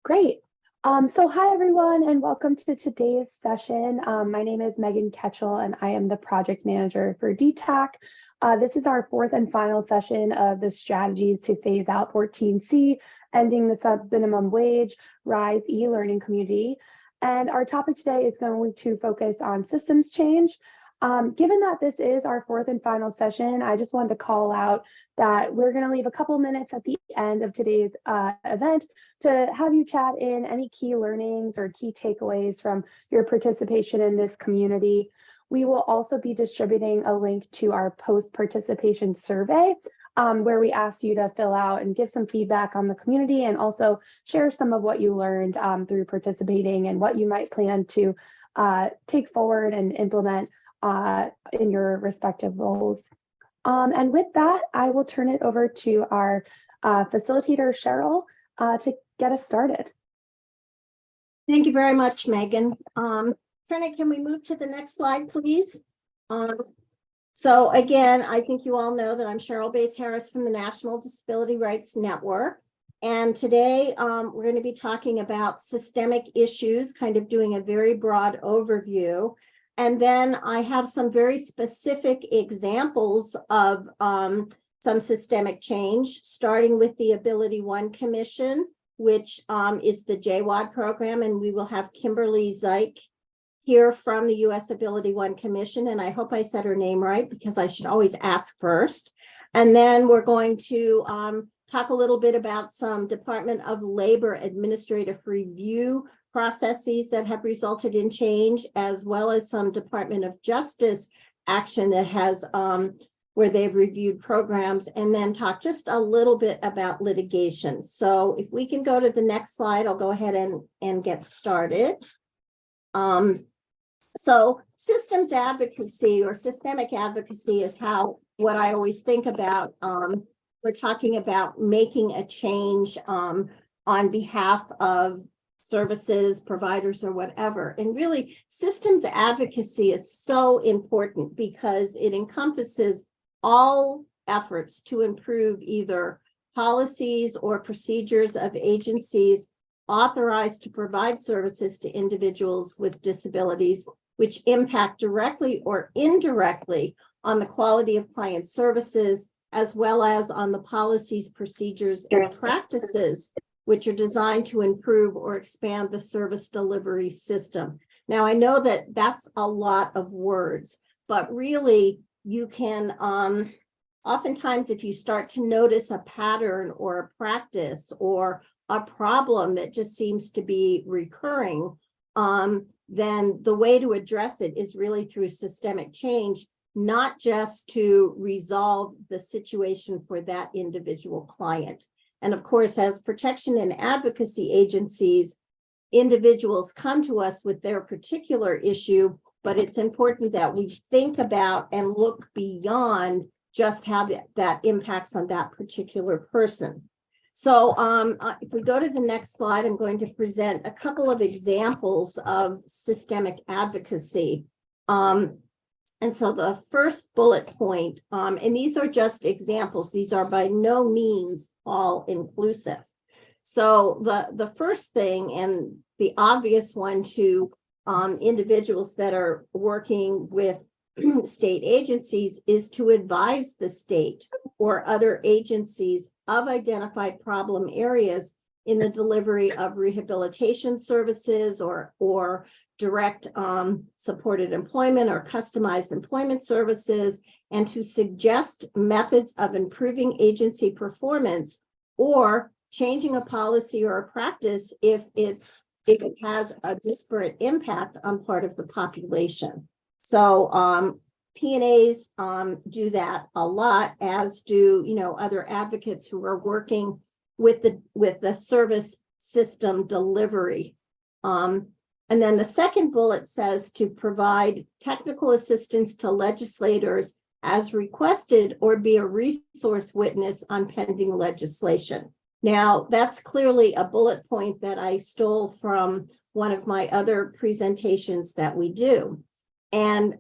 Great. So hi everyone and welcome to today's session. My name is Megan Ketchell and I am the project manager for DETAC. This is our fourth and final session of the strategies to phase out 14C, ending the sub-minimum wage, rise e-learning community. And our topic today is going to focus on systems change. Given that this is our fourth and final session, I just wanted to call out that we're going to leave a couple minutes at the end of today's event to have you chat in any key learnings or key takeaways from your participation in this community. We will also be distributing a link to our post-participation survey where we asked you to fill out and give some feedback on the community and also share some of what you learned through participating and what you might plan to take forward and implement in your respective roles. And with that, I will turn it over to our facilitator, Cheryl, to get us started. Thank you very much, Megan. Trina, can we move to the next slide, please? So again, I think you all know that I'm Cheryl Bates-Harris from the National Disability Rights Network. And today we're going to be talking about systemic issues, kind of doing a very broad overview. And then I have some very specific examples of some systemic change, starting with the Ability One Commission, which is the JWAD program. And we will have Kimberly Zeich here from the U.S. Ability One Commission. And I hope I said her name right, because I should always ask first. And then we're going to talk a little bit about some Department of Labor administrative review processes that have resulted in change, as well as some Department of Justice action that has where they've reviewed programs, and then talk just a little bit about litigation. So if we can go to the next slide, I'll go ahead and get started. So systems advocacy or systemic advocacy is what I always think about. We're talking about making a change on behalf of services, providers, or whatever. And really, systems advocacy is so important because it encompasses all efforts to improve either policies or procedures of agencies authorized to provide services to individuals with disabilities, which impact directly or indirectly on the quality of client services, as well as on the policies, procedures, and practices which are designed to improve or expand the service delivery system. Now, I know that that's a lot of words, but really you can, oftentimes if you start to notice a pattern or a practice or a problem that just seems to be recurring, then the way to address it is really through systemic change, not just to resolve the situation for that individual client. And of course, as protection and advocacy agencies, individuals come to us with their particular issue, but it's important that we think about and look beyond just how that impacts on that particular person. So if we go to the next slide, I'm going to present a couple of examples of systemic advocacy. And so the first bullet point, and these are just examples, these are by no means all inclusive. So the first thing, and the obvious one to individuals that are working with state agencies, is to advise the state or other agencies of identified problem areas in the delivery of rehabilitation services or direct supported employment or customized employment services, and to suggest methods of improving agency performance or changing a policy or a practice if it has a disparate impact on part of the population. So P&As do that a lot, as do other advocates who are working with the service system delivery. And then the second bullet says to provide technical assistance to legislators as requested or be a resource witness on pending legislation. Now, that's clearly a bullet point that I stole from one of my other presentations that we do. And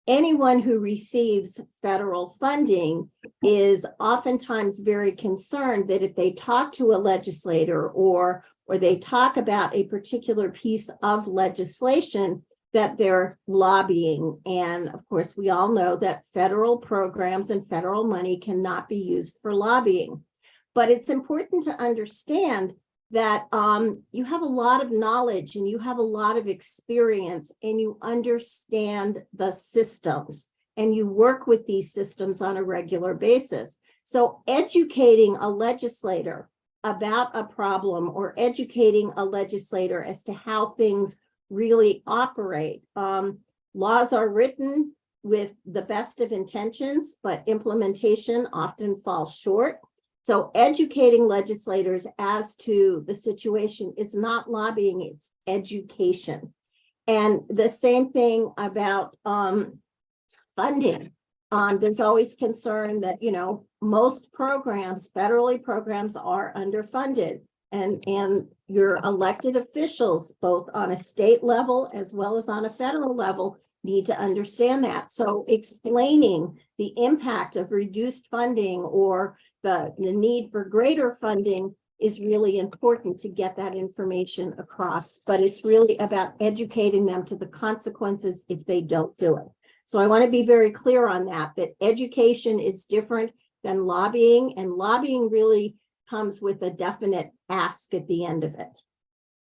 anyone who receives federal funding is oftentimes very concerned that if they talk to a legislator or or they talk about a particular piece of legislation, that they're lobbying. And of course, we all know that federal programs and federal money cannot be used for lobbying. But it's important to understand that you have a lot of knowledge and you have a lot of experience and you understand the systems and you work with these systems on a regular basis. So educating a legislator about a problem or educating a legislator as to how things really operate. Laws are written with the best of intentions, but implementation often falls short. So educating legislators as to the situation is not lobbying, it's education. And the same thing about funding. There's always concern that, you know, most programs, federally programs, are underfunded. And your elected officials, both on a state level as well as on a federal level, need to understand that. So explaining the impact of reduced funding or the need for greater funding is really important to get that information across. But it's really about educating them to the consequences if they don't do it. So I want to be very clear on that education is different than lobbying, and lobbying really comes with a definite ask at the end of it.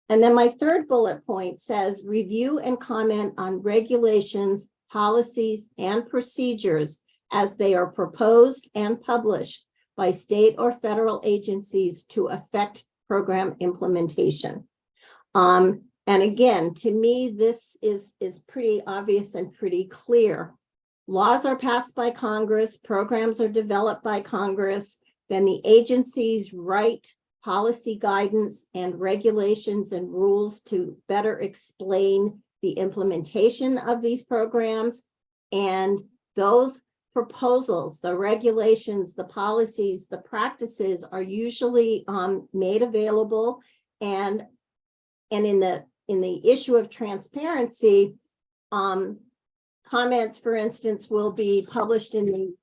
And then my third bullet point says, review and comment on regulations, policies, and procedures as they are proposed and published by state or federal agencies to affect program implementation. And again, to me, this is pretty obvious and pretty clear. Laws are passed by Congress, programs are developed by Congress, then the agencies write policy guidance and regulations and rules to better explain the implementation of these programs. And those proposals, the regulations, the policies, the practices are usually made available. And in the issue of transparency, comments, for instance, will be published in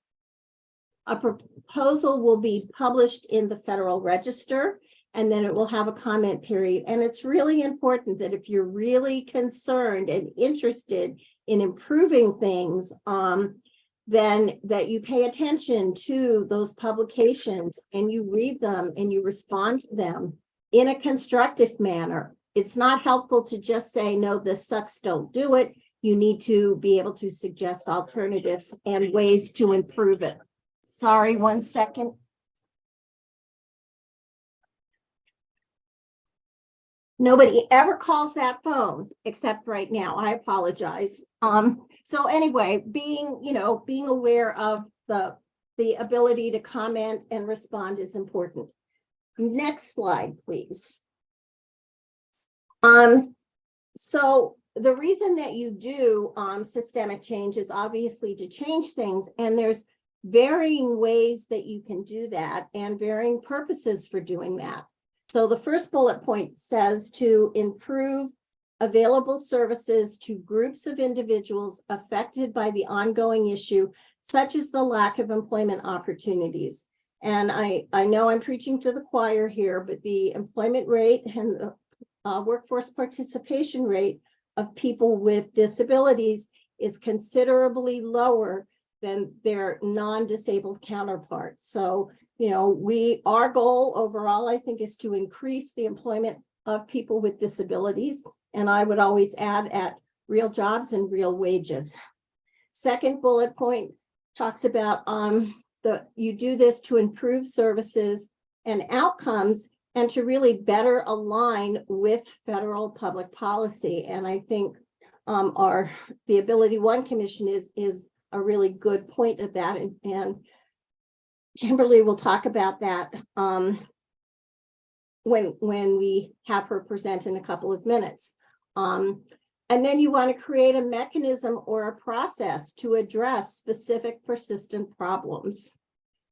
a proposal will be published in the Federal Register, and then it will have a comment period. And it's really important that if you're really concerned and interested in improving things, then that you pay attention to those publications and you read them and you respond to them in a constructive manner. It's not helpful to just say, no, this sucks, don't do it. You need to be able to suggest alternatives and ways to improve it. Sorry, 1 second. Nobody ever calls that phone except right now. I apologize. So anyway, being aware of the ability to comment and respond is important. Next slide, please. So the reason that you do systemic change is obviously to change things, and there's varying ways that you can do that and varying purposes for doing that. So the first bullet point says to improve available services to groups of individuals affected by the ongoing issue, such as the lack of employment opportunities. And I know I'm preaching to the choir here, but the employment rate and the workforce participation rate of people with disabilities is considerably lower than their non-disabled counterparts. So, our goal overall, I think, is to increase the employment of people with disabilities. And I would always add at real jobs and real wages. Second bullet point talks about you do this to improve services and outcomes and to really better align with federal public policy. And I think the Ability One Commission is a really good point of that. And Kimberly will talk about that when we have her present in a couple of minutes. And then you want to create a mechanism or a process to address specific persistent problems.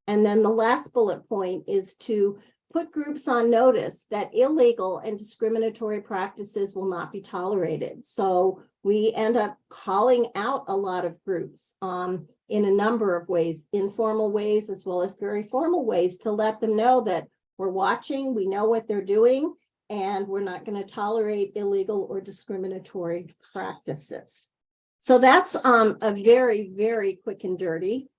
And then the last bullet point is to put groups on notice that illegal and discriminatory practices will not be tolerated. So we end up calling out a lot of groups in a number of ways, informal ways as well as very formal ways, to let them know that we're watching, we know what they're doing, and we're not going to tolerate illegal or discriminatory practices. So that's a very, very quick and dirty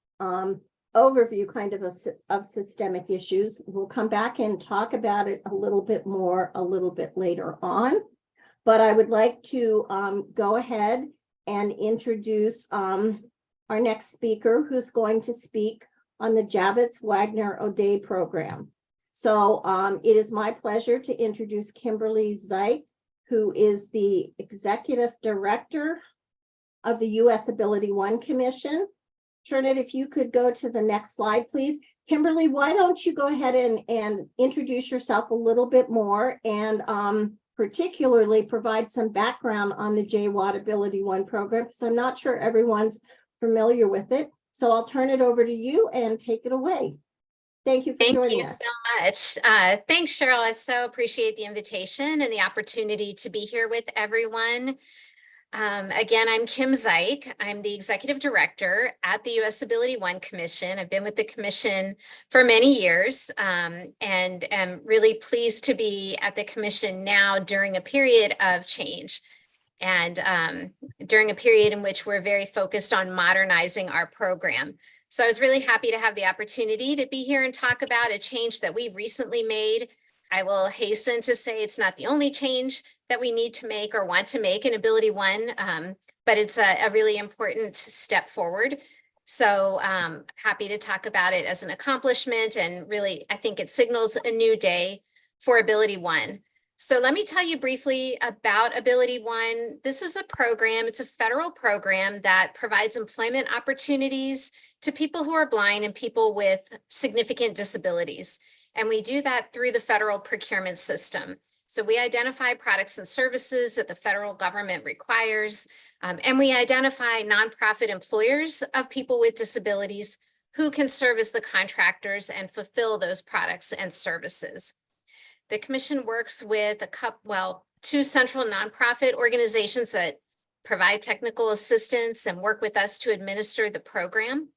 overview kind of systemic issues. We'll come back and talk about it a little bit more a little bit later on. But I would like to go ahead and introduce our next speaker, who's going to speak on the Javits Wagner O'Day program. So it is my pleasure to introduce Kimberly Zeich, who is the Executive Director of the U.S. Ability One Commission. Shernet, if you could go to the next slide, please. Kimberly, why don't you go ahead and introduce yourself a little bit more, and particularly provide some background on the JWAD Ability One program, because I'm not sure everyone's familiar with it. So I'll turn it over to you and take it away. Thank you for joining us. Thank you so much. Thanks, Cheryl. I so appreciate the invitation and the opportunity to be here with everyone. Again, I'm Kim Zeich. I'm the Executive Director at the U.S. Ability One Commission. I've been with the Commission for many years and am really pleased to be at the Commission now during a period of change and during a period in which we're very focused on modernizing our program. So I was really happy to have the opportunity to be here and talk about a change that we've recently made. I will hasten to say it's not the only change that we need to make or want to make in Ability One, but it's a really important step forward. So happy to talk about it as an accomplishment, and really I think it signals a new day for Ability One. So let me tell you briefly about Ability One. This is a program, it's a federal program that provides employment opportunities to people who are blind and people with significant disabilities. And we do that through the federal procurement system. So we identify products and services that the federal government requires, and we identify nonprofit employers of people with disabilities who can serve as the contractors and fulfill those products and services. The Commission works with two central nonprofit organizations that provide technical assistance and work with us to administer the program.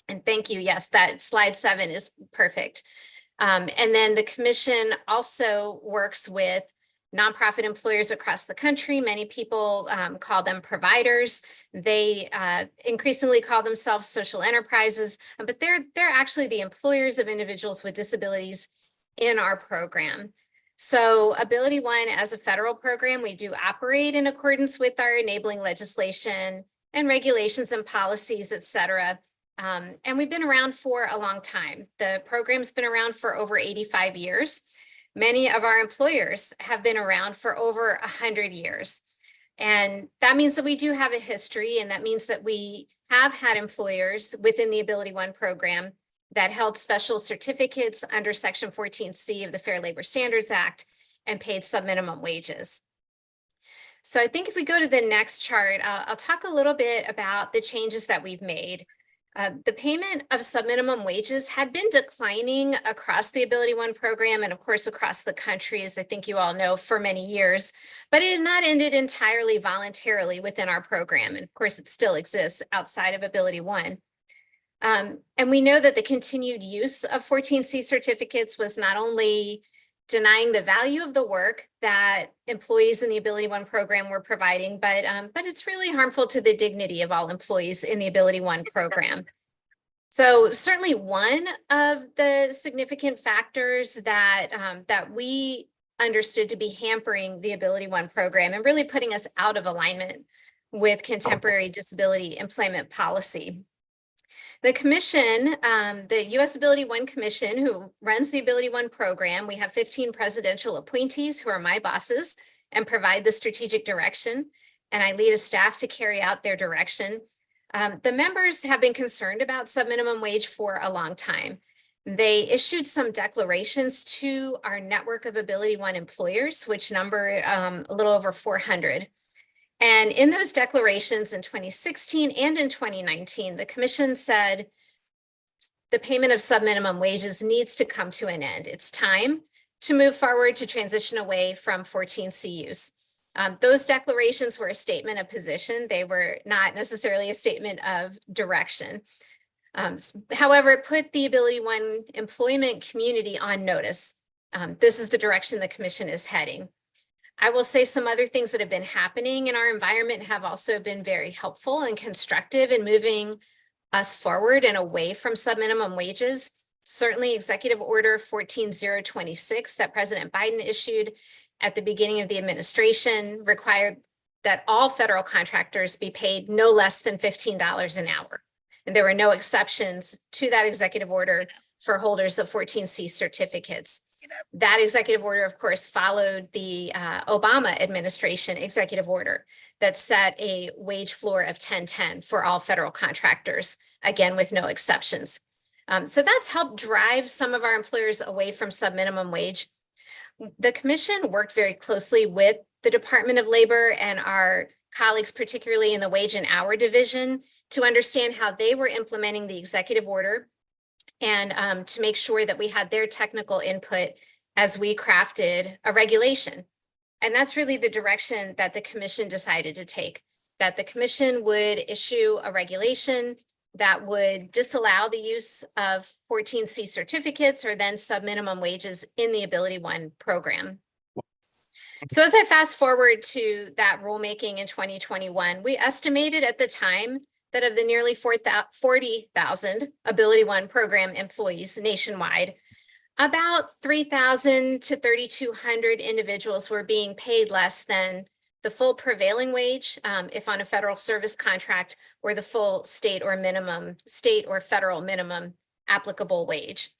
And thank you. Yes, that slide 7 is perfect. And then the Commission also works with nonprofit employers across the country. Many people call them providers. They increasingly call themselves social enterprises, but they're actually the employers of individuals with disabilities in our program. So Ability One, as a federal program, we do operate in accordance with our enabling legislation and regulations and policies, et cetera. And we've been around for a long time. The program's been around for over 85 years. Many of our employers have been around for over 100 years. And that means that we do have a history, and that means that we have had employers within the Ability One program that held special certificates under Section 14C of the Fair Labor Standards Act and paid subminimum wages. So I think if we go to the next chart, I'll talk a little bit about the changes that we've made. The payment of subminimum wages had been declining across the Ability One program and of course across the country, as I think you all know, for many years, but it had not ended entirely voluntarily within our program. And of course it still exists outside of Ability One. And we know that the continued use of 14C certificates was not only denying the value of the work that employees in the Ability One program were providing, but it's really harmful to the dignity of all employees in the Ability One program. So certainly one of the significant factors that we understood to be hampering the Ability One program and really putting us out of alignment with contemporary disability employment policy. The Commission, the U.S. Ability One Commission, who runs the Ability One program, we have 15 presidential appointees who are my bosses and provide the strategic direction, and I lead a staff to carry out their direction. The members have been concerned about subminimum wage for a long time. They issued some declarations to our network of Ability One employers, which number a little over 400. And in those declarations in 2016 and in 2019, the Commission said the payment of subminimum wages needs to come to an end. It's time to move forward to transition away from 14C use. Those declarations were a statement of position. They were not necessarily a statement of direction. However, it put the Ability One employment community on notice this is the direction the commission is heading. I will say some other things that have been happening in our environment have also been very helpful and constructive in moving us forward and away from subminimum wages. Certainly Executive Order 14026 that President Biden issued at the beginning of the administration required that all federal contractors be paid no less than $15 an hour. And there were no exceptions to that executive order for holders of 14C certificates. That executive order, of course, followed the Obama administration executive order that set a wage floor of 1010 for all federal contractors, again, with no exceptions. So that's helped drive some of our employers away from subminimum wage. The commission worked very closely with the Department of Labor and our colleagues, particularly in the wage and hour division, to understand how they were implementing the executive order and to make sure that we had their technical input as we crafted a regulation. And that's really the direction that the commission decided to take, that the commission would issue a regulation that would disallow the use of 14C certificates or then subminimum wages in the Ability One program. So as I fast forward to that rulemaking in 2021, we estimated at the time that of the nearly 40,000 Ability One program employees nationwide, about 3,000 to 3,200 individuals were being paid less than the full prevailing wage, if on a federal service contract, or the full state or federal minimum applicable wage.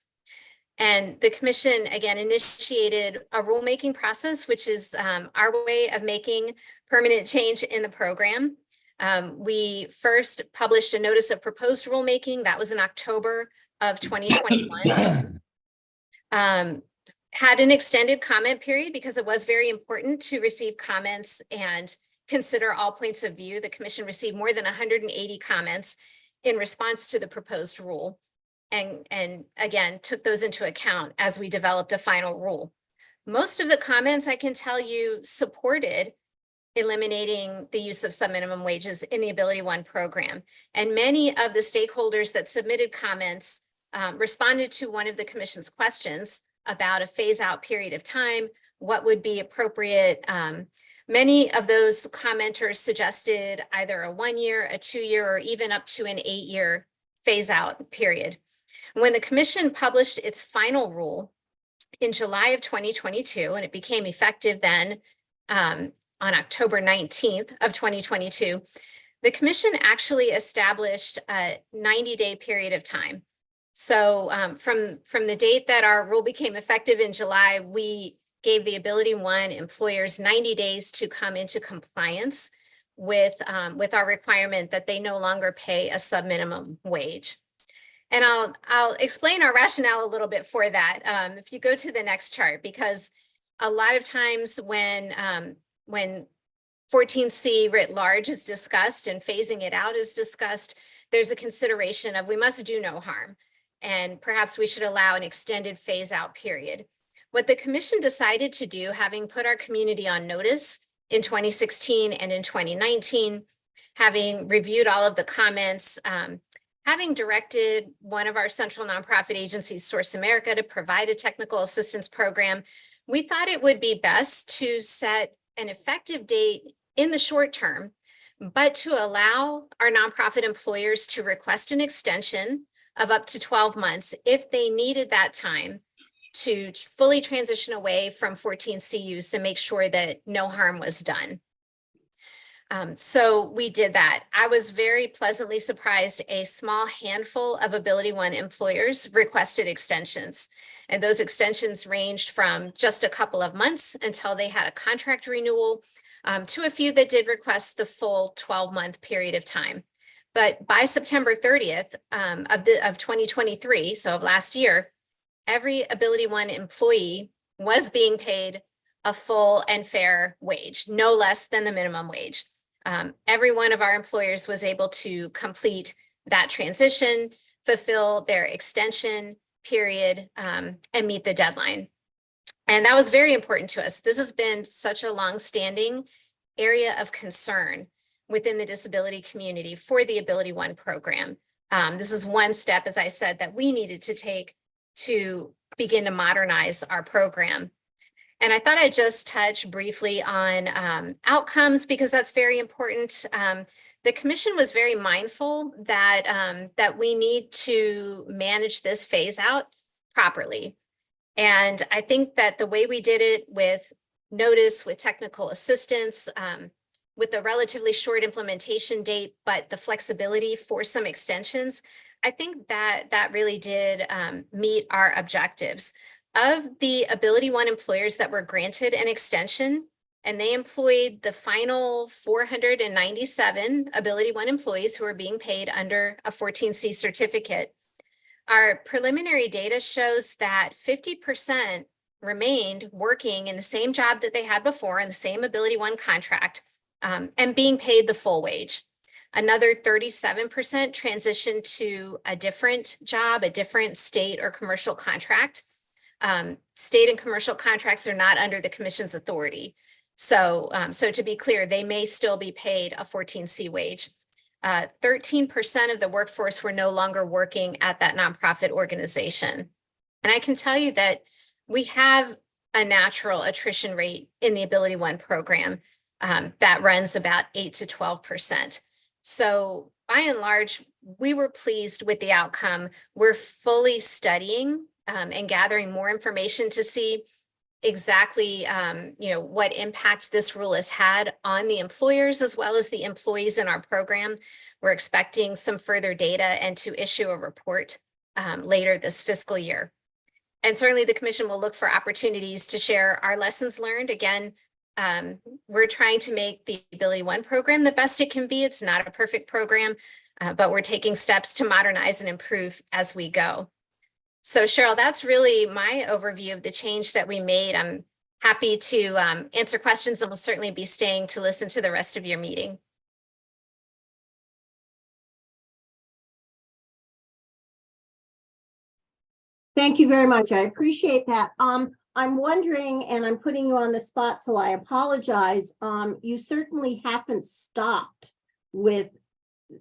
And the commission, again, initiated a rulemaking process, which is our way of making permanent change in the program. We first published a notice of proposed rulemaking. That was in October of 2021. Had an extended comment period because it was very important to receive comments and consider all points of view. The commission received more than 180 comments in response to the proposed rule. And again, took those into account as we developed a final rule. Most of the comments, I can tell you, supported eliminating the use of subminimum wages in the Ability One program. And many of the stakeholders that submitted comments responded to one of the commission's questions about a phase out period of time, what would be appropriate. Many of those commenters suggested either a 1 year, a 2 year, or even up to an 8-year phase out period. When the commission published its final rule in July of 2022, and it became effective then on October 19th of 2022, the commission actually established a 90-day period of time. So from the date that our rule became effective in July, we gave the Ability One employers 90 days to come into compliance with our requirement that they no longer pay a subminimum wage. And I'll explain our rationale a little bit for that. If you go to the next chart, because a lot of times when 14C writ large is discussed and phasing it out is discussed, there's a consideration of we must do no harm. And perhaps we should allow an extended phase out period. What the commission decided to do, having put our community on notice in 2016 and in 2019, having reviewed all of the comments, having directed one of our central nonprofit agencies, Source America, to provide a technical assistance program, we thought it would be best to set an effective date in the short term, but to allow our nonprofit employers to request an extension of up to 12 months if they needed that time to fully transition away from 14C use and make sure that no harm was done. So we did that. I was very pleasantly surprised. A small handful of Ability One employers requested extensions, and those extensions ranged from just a couple of months until they had a contract renewal to a few that did request the full 12-month period of time. But by September 30th of 2023, so of last year, every Ability One employee was being paid a full and fair wage, no less than the minimum wage. Every one of our employers was able to complete that transition, fulfill their extension period, and meet the deadline. And that was very important to us. This has been such a long-standing area of concern within the disability community for the Ability One program. This is one step, as I said, that we needed to take to begin to modernize our program. And I thought I'd just touch briefly on outcomes because that's very important. The commission was very mindful that, that we need to manage this phase out properly. And I think that the way we did it with notice, with technical assistance, with the relatively short implementation date, but the flexibility for some extensions, I think that that really did meet our objectives. Of the AbilityOne employers that were granted an extension, and they employed the final 497 AbilityOne employees who are being paid under a 14C certificate, our preliminary data shows that 50% remained working in the same job that they had before in the same AbilityOne contract and being paid the full wage. Another 37% transitioned to a different job, a different state or commercial contract. State and commercial contracts are not under the commission's authority. So, so to be clear, they may still be paid a 14C wage. 13% of the workforce were no longer working at that nonprofit organization. And I can tell you that we have a natural attrition rate in the AbilityOne program that runs about 8 to 12%. So by and large, we were pleased with the outcome. We're fully studying and gathering more information to see exactly what impact this rule has had on the employers as well as the employees in our program. We're expecting some further data and to issue a report later this fiscal year. And certainly the commission will look for opportunities to share our lessons learned. Again, we're trying to make the AbilityOne program the best it can be. It's not a perfect program, but we're taking steps to modernize and improve as we go. So Cheryl, that's really my overview of the change that we made. I'm happy to answer questions and will certainly be staying to listen to the rest of your meeting. Thank you very much. I appreciate that. I'm wondering, and I'm putting you on the spot, so I apologize. You certainly haven't stopped with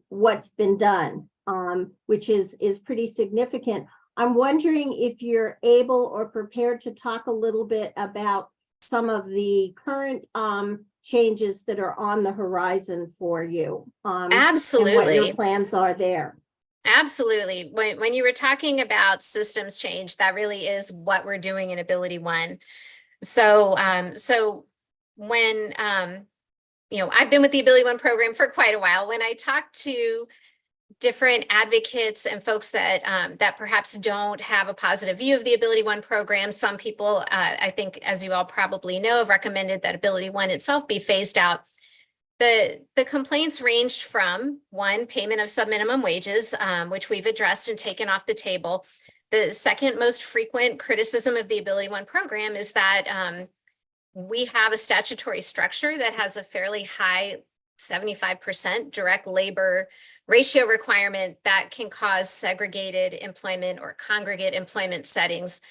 what's been done, which is pretty significant. I'm wondering if you're able or prepared to talk a little bit about some of the current changes that are on the horizon for you. Absolutely. And what your plans are there. Absolutely. When you were talking about systems change, that really is what we're doing in AbilityOne. So, so when, I've been with the AbilityOne program for quite a while. When I talk to different advocates and folks that that perhaps don't have a positive view of the AbilityOne program, some people, I think, as you all probably know, have recommended that AbilityOne itself be phased out. The complaints ranged from one, payment of subminimum wages, which we've addressed and taken off the table. The second most frequent criticism of the AbilityOne program is that we have a statutory structure that has a fairly high 75% direct labor ratio requirement that can cause segregated employment or congregate employment settings.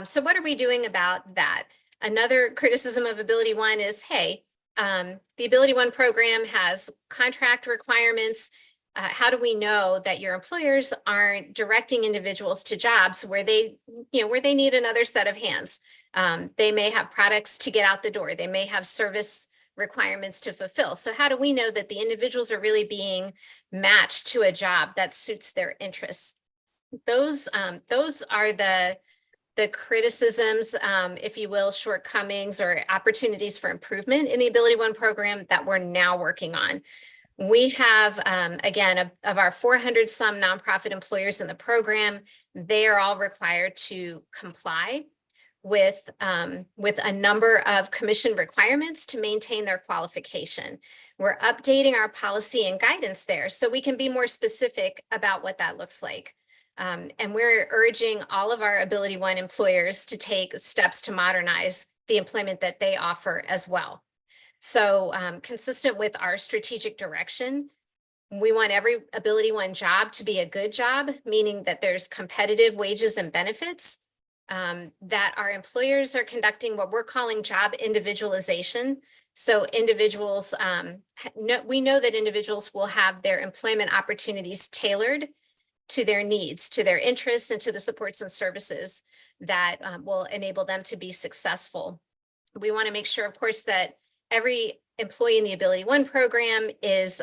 So what are we doing about that? Another criticism of AbilityOne is, hey, the AbilityOne program has contract requirements. How do we know that your employers aren't directing individuals to jobs where they need another set of hands? They may have products to get out the door. They may have service requirements to fulfill. So how do we know that the individuals are really being matched to a job that suits their interests? Those are the criticisms, if you will, shortcomings or opportunities for improvement in the AbilityOne program that we're now working on. We have, again, of our 400 some nonprofit employers in the program, they are all required to comply with a number of commission requirements to maintain their qualification. We're updating our policy and guidance there so we can be more specific about what that looks like. And we're urging all of our AbilityOne employers to take steps to modernize the employment that they offer as well. So consistent with our strategic direction, we want every AbilityOne job to be a good job, meaning that there's competitive wages and benefits, that our employers are conducting what we're calling job individualization. So individuals, we know that individuals will have their employment opportunities tailored to their needs, to their interests, and to the supports and services that will enable them to be successful. We want to make sure, of course, that every employee in the Ability One program is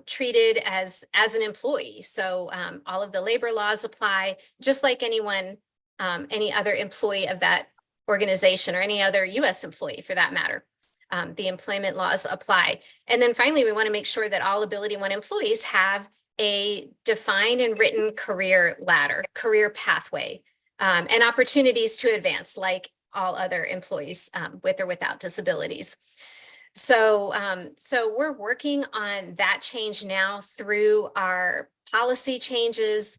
treated as an employee. So all of the labor laws apply, just like anyone, any other employee of that organization or any other U.S. employee for that matter. The employment laws apply. And then finally, we want to make sure that all Ability One employees have a defined and written career ladder, career pathway, and opportunities to advance like all other employees with or without disabilities. So we're working on that change now through our policy changes,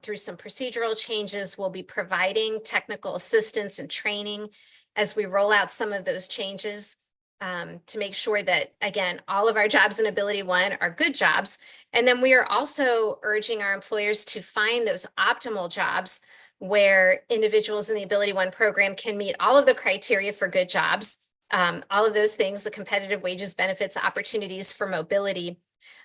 through some procedural changes. We'll be providing technical assistance and training as we roll out some of those changes to make sure that, again, all of our jobs in Ability One are good jobs. And then we are also urging our employers to find those optimal jobs where individuals in the Ability One program can meet all of the criteria for good jobs, all of those things, the competitive wages, benefits, opportunities for mobility,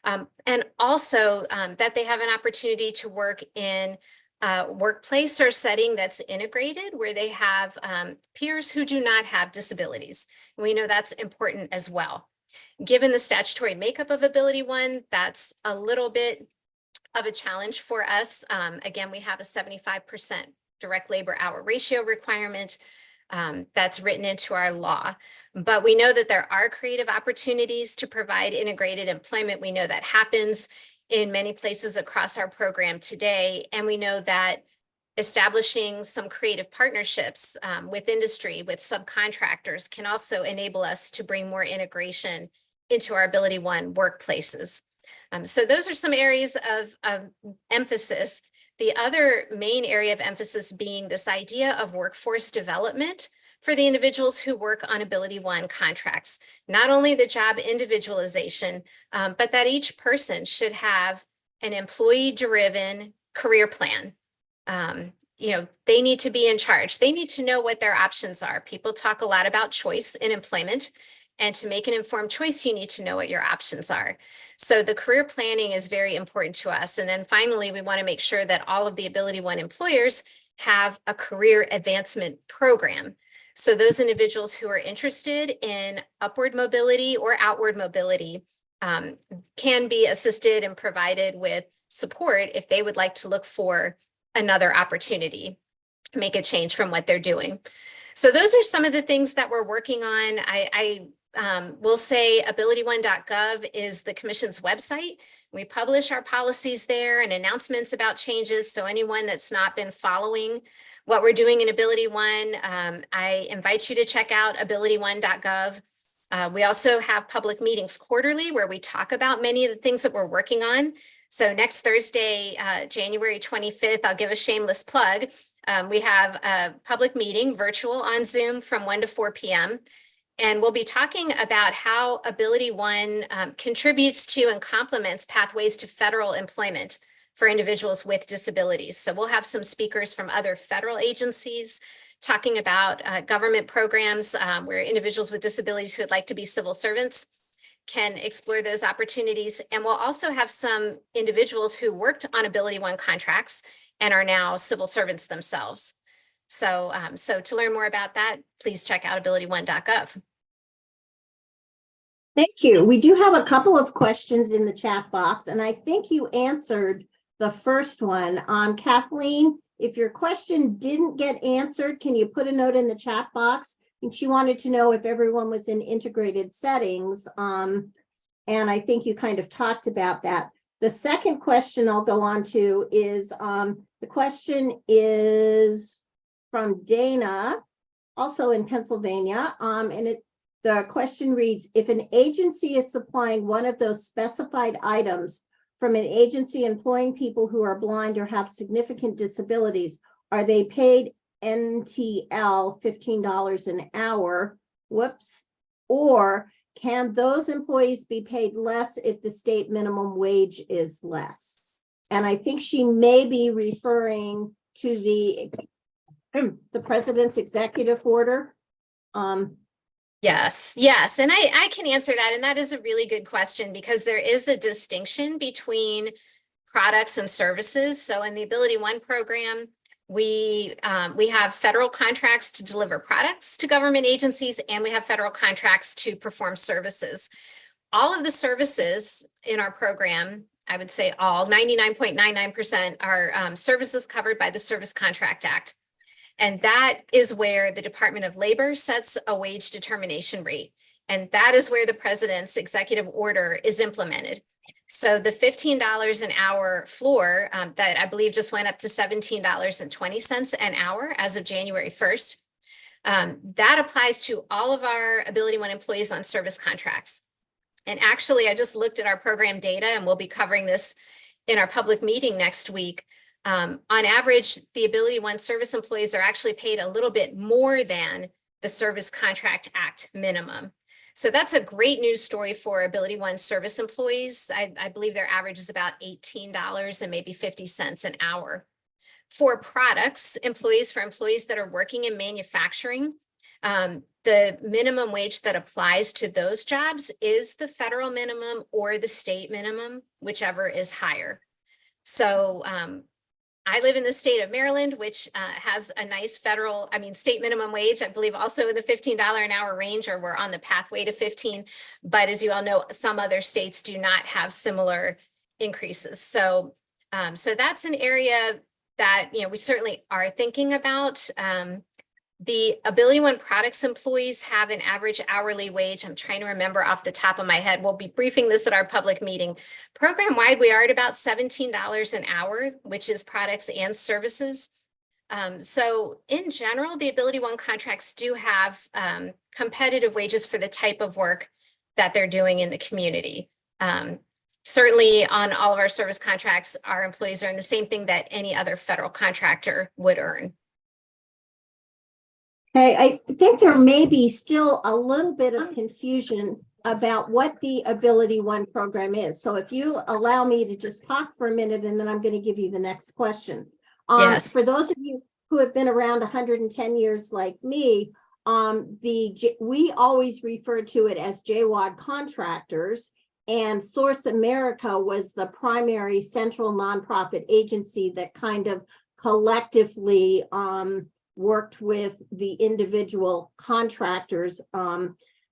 and also that they have an opportunity to work in a workplace or setting that's integrated where they have peers who do not have disabilities. We know that's important as well. Given the statutory makeup of Ability One, that's a little bit of a challenge for us. Again, we have a 75% direct labor hour ratio requirement that's written into our law. But we know that there are creative opportunities to provide integrated employment. We know that happens in many places across our program today. And we know that establishing some creative partnerships with industry, with subcontractors, can also enable us to bring more integration into our Ability One workplaces. So those are some areas of emphasis. The other main area of emphasis being this idea of workforce development for the individuals who work on Ability One contracts. Not only the job individualization, but that each person should have an employee-driven career plan. They need to be in charge. They need to know what their options are. People talk a lot about choice in employment, and to make an informed choice, you need to know what your options are. So the career planning is very important to us. And then finally, we want to make sure that all of the Ability One employers have a career advancement program. So those individuals who are interested in upward mobility or outward mobility can be assisted and provided with support if they would like to look for another opportunity, make a change from what they're doing. So those are some of the things that we're working on. I will say abilityone.gov is the Commission's website. We publish our policies there and announcements about changes. So anyone that's not been following what we're doing in Ability One, I invite you to check out abilityone.gov. We also have public meetings quarterly where we talk about many of the things that we're working on. So next Thursday, January 25th, I'll give a shameless plug. We have a public meeting virtual on Zoom from 1 to 4 p.m. And we'll be talking about how Ability One contributes to and complements pathways to federal employment for individuals with disabilities. So we'll have some speakers from other federal agencies talking about government programs where individuals with disabilities who would like to be civil servants can explore those opportunities. And we'll also have some individuals who worked on Ability One contracts and are now civil servants themselves. So, so to learn more about that, please check out abilityone.gov. Thank you. We do have a couple of questions in the chat box, and I think you answered the first one. Kathleen, if your question didn't get answered, can you put a note in the chat box? And she wanted to know if everyone was in integrated settings. And I think you kind of talked about that. The second question I'll go on to is, the question is from Dana, also in Pennsylvania. The question reads, if an agency is supplying one of those specified items from an agency employing people who are blind or have significant disabilities, are they paid NTL $15 an hour? Whoops. Or can those employees be paid less if the state minimum wage is less? And I think she may be referring to the president's executive order. Yes, and I can answer that. And that is a really good question because there is a distinction between products and services. So in the Ability One program, We have federal contracts to deliver products to government agencies, and we have federal contracts to perform services. All of the services in our program, I would say all 99.99% are services covered by the Service Contract Act. And that is where the Department of Labor sets a wage determination rate. And that is where the president's executive order is implemented. So the $15 an hour floor that I believe just went up to $17.20 an hour as of January 1st, that applies to all of our AbilityOne employees on service contracts. And actually, I just looked at our program data, and we'll be covering this in our public meeting next week. On average, the AbilityOne service employees are actually paid a little bit more than the Service Contract Act minimum. So that's a great news story for AbilityOne service employees. I believe their average is about $18 and maybe 50 cents an hour. For products, for employees that are working in manufacturing, the minimum wage that applies to those jobs is the federal minimum or the state minimum, whichever is higher. So I live in the state of Maryland, which has a nice state minimum wage, I believe also in the $15 an hour range, or we're on the pathway to 15. But as you all know, some other states do not have similar increases. So that's an area that, we certainly are thinking about. The AbilityOne products employees have an average hourly wage. I'm trying to remember off the top of my head. We'll be briefing this at our public meeting. Program-wide, we are at about $17 an hour, which is products and services. So in general, the AbilityOne contracts do have competitive wages for the type of work that they're doing in the community. Certainly on all of our service contracts, our employees earn the same thing that any other federal contractor would earn. Okay, I think there may be still a little bit of confusion about what the AbilityOne program is. So if you allow me to just talk for a minute, and then I'm going to give you the next question. Yes. For those of you who have been around 110 years like me, we always refer to it as JWAD contractors, and Source America was the primary central nonprofit agency that kind of collectively worked with the individual contractors.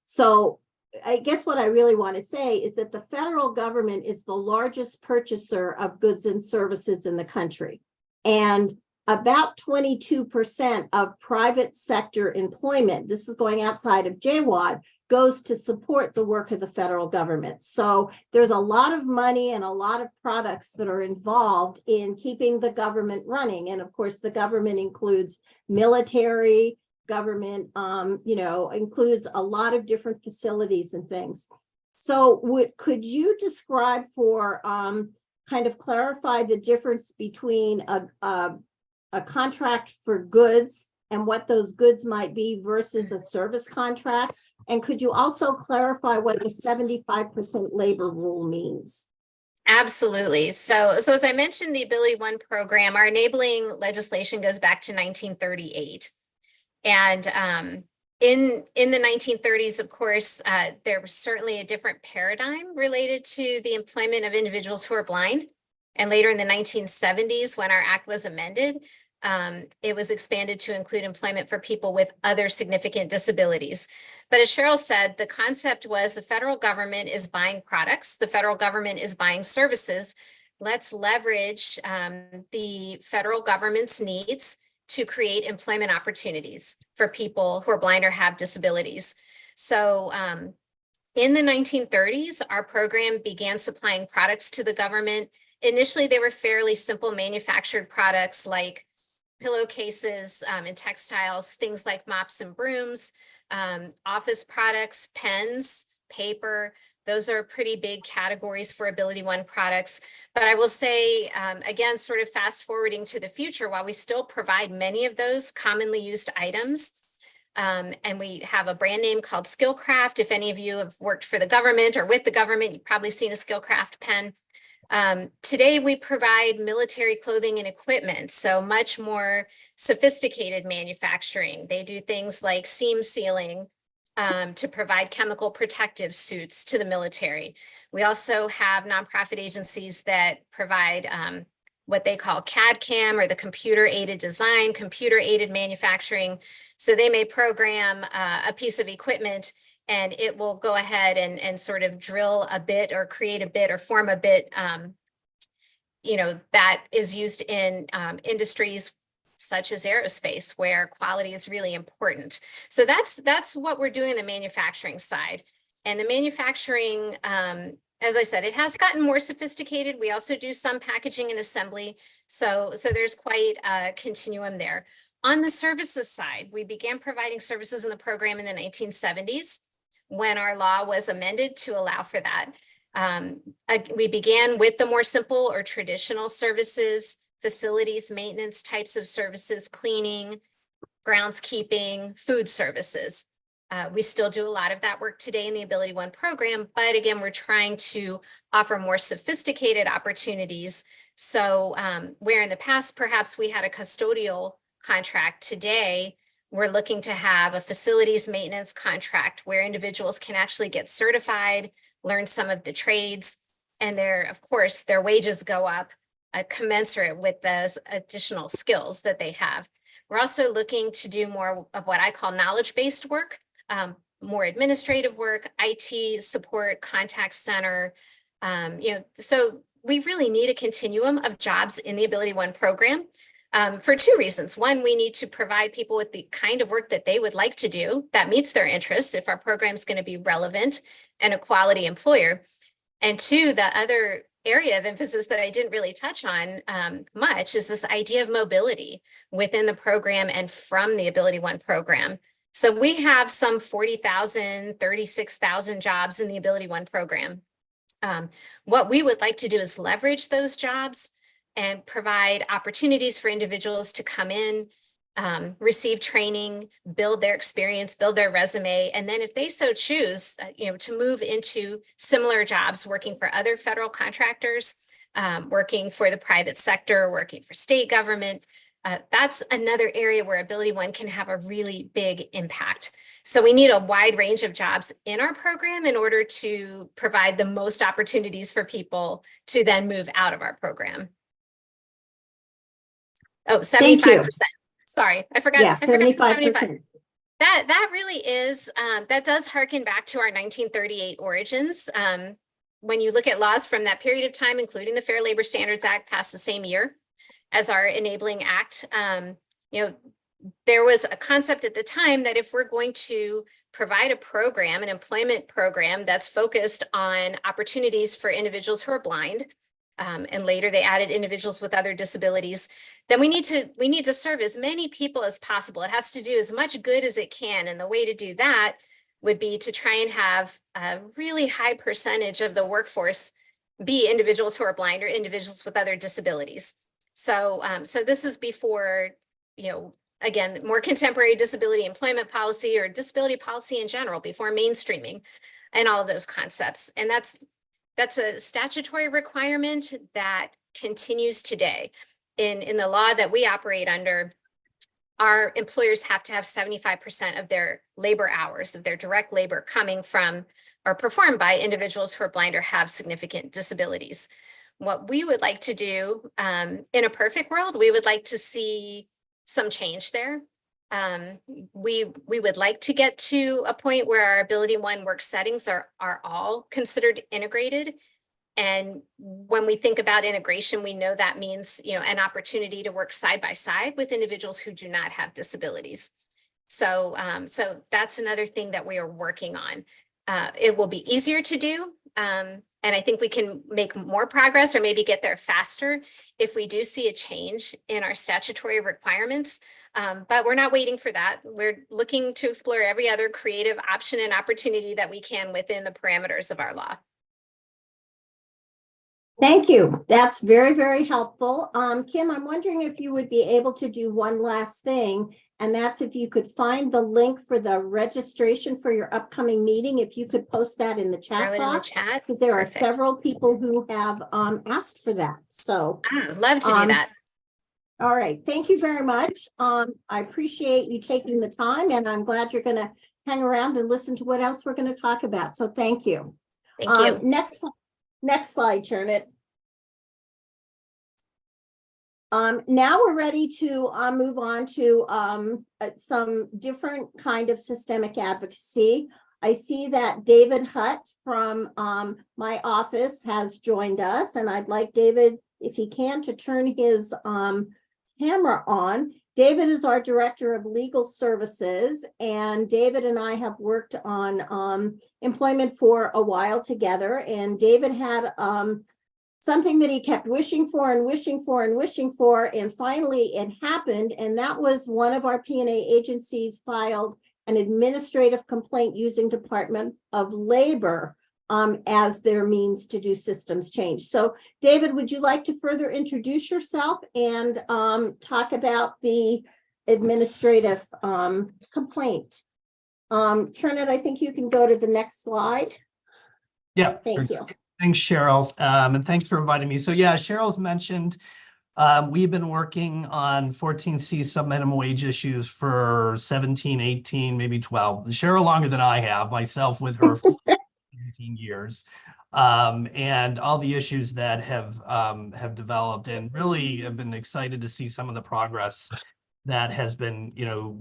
So I guess what I really want to say is that the federal government is the largest purchaser of goods and services in the country. And about 22% of private sector employment, this is going outside of JWAD, goes to support the work of the federal government. So there's a lot of money and a lot of products that are involved in keeping the government running. And of course, the government includes military, government, includes a lot of different facilities and things. So could you describe kind of clarify the difference between a contract for goods and what those goods might be versus a service contract? And could you also clarify what the 75% labor rule means? Absolutely. So as I mentioned, the AbilityOne program, our enabling legislation goes back to 1938. And in the 1930s, of course, there was certainly a different paradigm related to the employment of individuals who are blind. And later in the 1970s, when our act was amended, it was expanded to include employment for people with other significant disabilities. But as Cheryl said, the concept was the federal government is buying products, the federal government is buying services. Let's leverage the federal government's needs to create employment opportunities for people who are blind or have disabilities. So in the 1930s, our program began supplying products to the government. Initially, they were fairly simple manufactured products like pillowcases and textiles, things like mops and brooms, office products, pens, paper. Those are pretty big categories for AbilityOne products. But I will say, again, sort of fast forwarding to the future, while we still provide many of those commonly used items, and we have a brand name called Skillcraft. If any of you have worked for the government or with the government, you've probably seen a Skillcraft pen. Today, we provide military clothing and equipment, so much more sophisticated manufacturing. They do things like seam sealing to provide chemical protective suits to the military. We also have nonprofit agencies that provide what they call CAD/CAM, or the computer-aided design, computer-aided manufacturing. So they may program a piece of equipment, and it will go ahead and sort of drill a bit or create a bit or form a bit, that is used in industries such as aerospace, where quality is really important. So that's what we're doing in the manufacturing side. And the manufacturing, as I said, it has gotten more sophisticated. We also do some packaging and assembly. So there's quite a continuum there. On the services side, we began providing services in the program in the 1970s when our law was amended to allow for that. We began with the more simple or traditional services, facilities, maintenance types of services, cleaning, groundskeeping, food services. We still do a lot of that work today in the Ability One program, but again, we're trying to offer more sophisticated opportunities. So where in the past, perhaps we had a custodial contract, today, we're looking to have a facilities maintenance contract where individuals can actually get certified, learn some of the trades, and of course, their wages go up commensurate with those additional skills that they have. We're also looking to do more of what I call knowledge-based work, more administrative work, IT support, contact center. So we really need a continuum of jobs in the Ability One program for two reasons. One, we need to provide people with the kind of work that they would like to do that meets their interests if our program is going to be relevant and a quality employer. And two, the other area of emphasis that I didn't really touch on much is this idea of mobility within the program and from the Ability One program. So we have some 40,000, 36,000 jobs in the Ability One program. What we would like to do is leverage those jobs and provide opportunities for individuals to come in, receive training, build their experience, build their resume, and then if they so choose, to move into similar jobs, working for other federal contractors, working for the private sector, working for state government. That's another area where Ability One can have a really big impact. So we need a wide range of jobs in our program in order to provide the most opportunities for people to then move out of our program. Oh, 75%. Sorry, I forgot. Yeah, 75%. That really is, that does harken back to our 1938 origins. When you look at laws from that period of time, including the Fair Labor Standards Act passed the same year as our Enabling Act, there was a concept at the time that if we're going to provide a program, an employment program that's focused on opportunities for individuals who are blind, and later they added individuals with other disabilities, then we need to serve as many people as possible. It has to do as much good as it can. And the way to do that would be to try and have a really high percentage of the workforce be individuals who are blind or individuals with other disabilities. So, so this is before, again, more contemporary disability employment policy or disability policy in general, before mainstreaming and all of those concepts. And that's a statutory requirement that continues today. In the law that we operate under, our employers have to have 75% of their labor hours, of their direct labor, coming from or performed by individuals who are blind or have significant disabilities. What we would like to do, in a perfect world, we would like to see some change there. We would like to get to a point where our Ability One work settings are all considered integrated. And when we think about integration, we know that means, an opportunity to work side by side with individuals who do not have disabilities. So, so that's another thing that we are working on. It will be easier to do. And I think we can make more progress or maybe get there faster if we do see a change in our statutory requirements. But we're not waiting for that. We're looking to explore every other creative option and opportunity that we can within the parameters of our law. Thank you. That's very, very helpful. Kim, I'm wondering if you would be able to do one last thing, and that's if you could find the link for the registration for your upcoming meeting, if you could post that in the chat box, because there are several people who have asked for that. So love to do that. All right. Thank you very much. I appreciate you taking the time, and I'm glad you're going to hang around and listen to what else we're going to talk about. So thank you. Thank you. Next slide, Janet. Now we're ready to move on to some different kind of systemic advocacy. I see that David Hutt from my office has joined us, and I'd like David, if he can, to turn his camera on. David is our Director of Legal Services, and David and I have worked on employment for a while together, and David had something that he kept wishing for and wishing for and wishing for, and finally it happened, and that was one of our P&A agencies filed an administrative complaint using Department of Labor as their means to do systems change. So David, would you like to further introduce yourself and talk about the administrative complaint? Trinidad, I think you can go to the next slide. Yeah. Thank you. Thanks, Cheryl. And thanks for inviting me. So yeah, Cheryl's mentioned we've been working on 14C sub-minimum wage issues for 17, 18, maybe 12. Cheryl longer than I have, myself with her for 17 years. And all the issues that have developed, and really have been excited to see some of the progress that has been,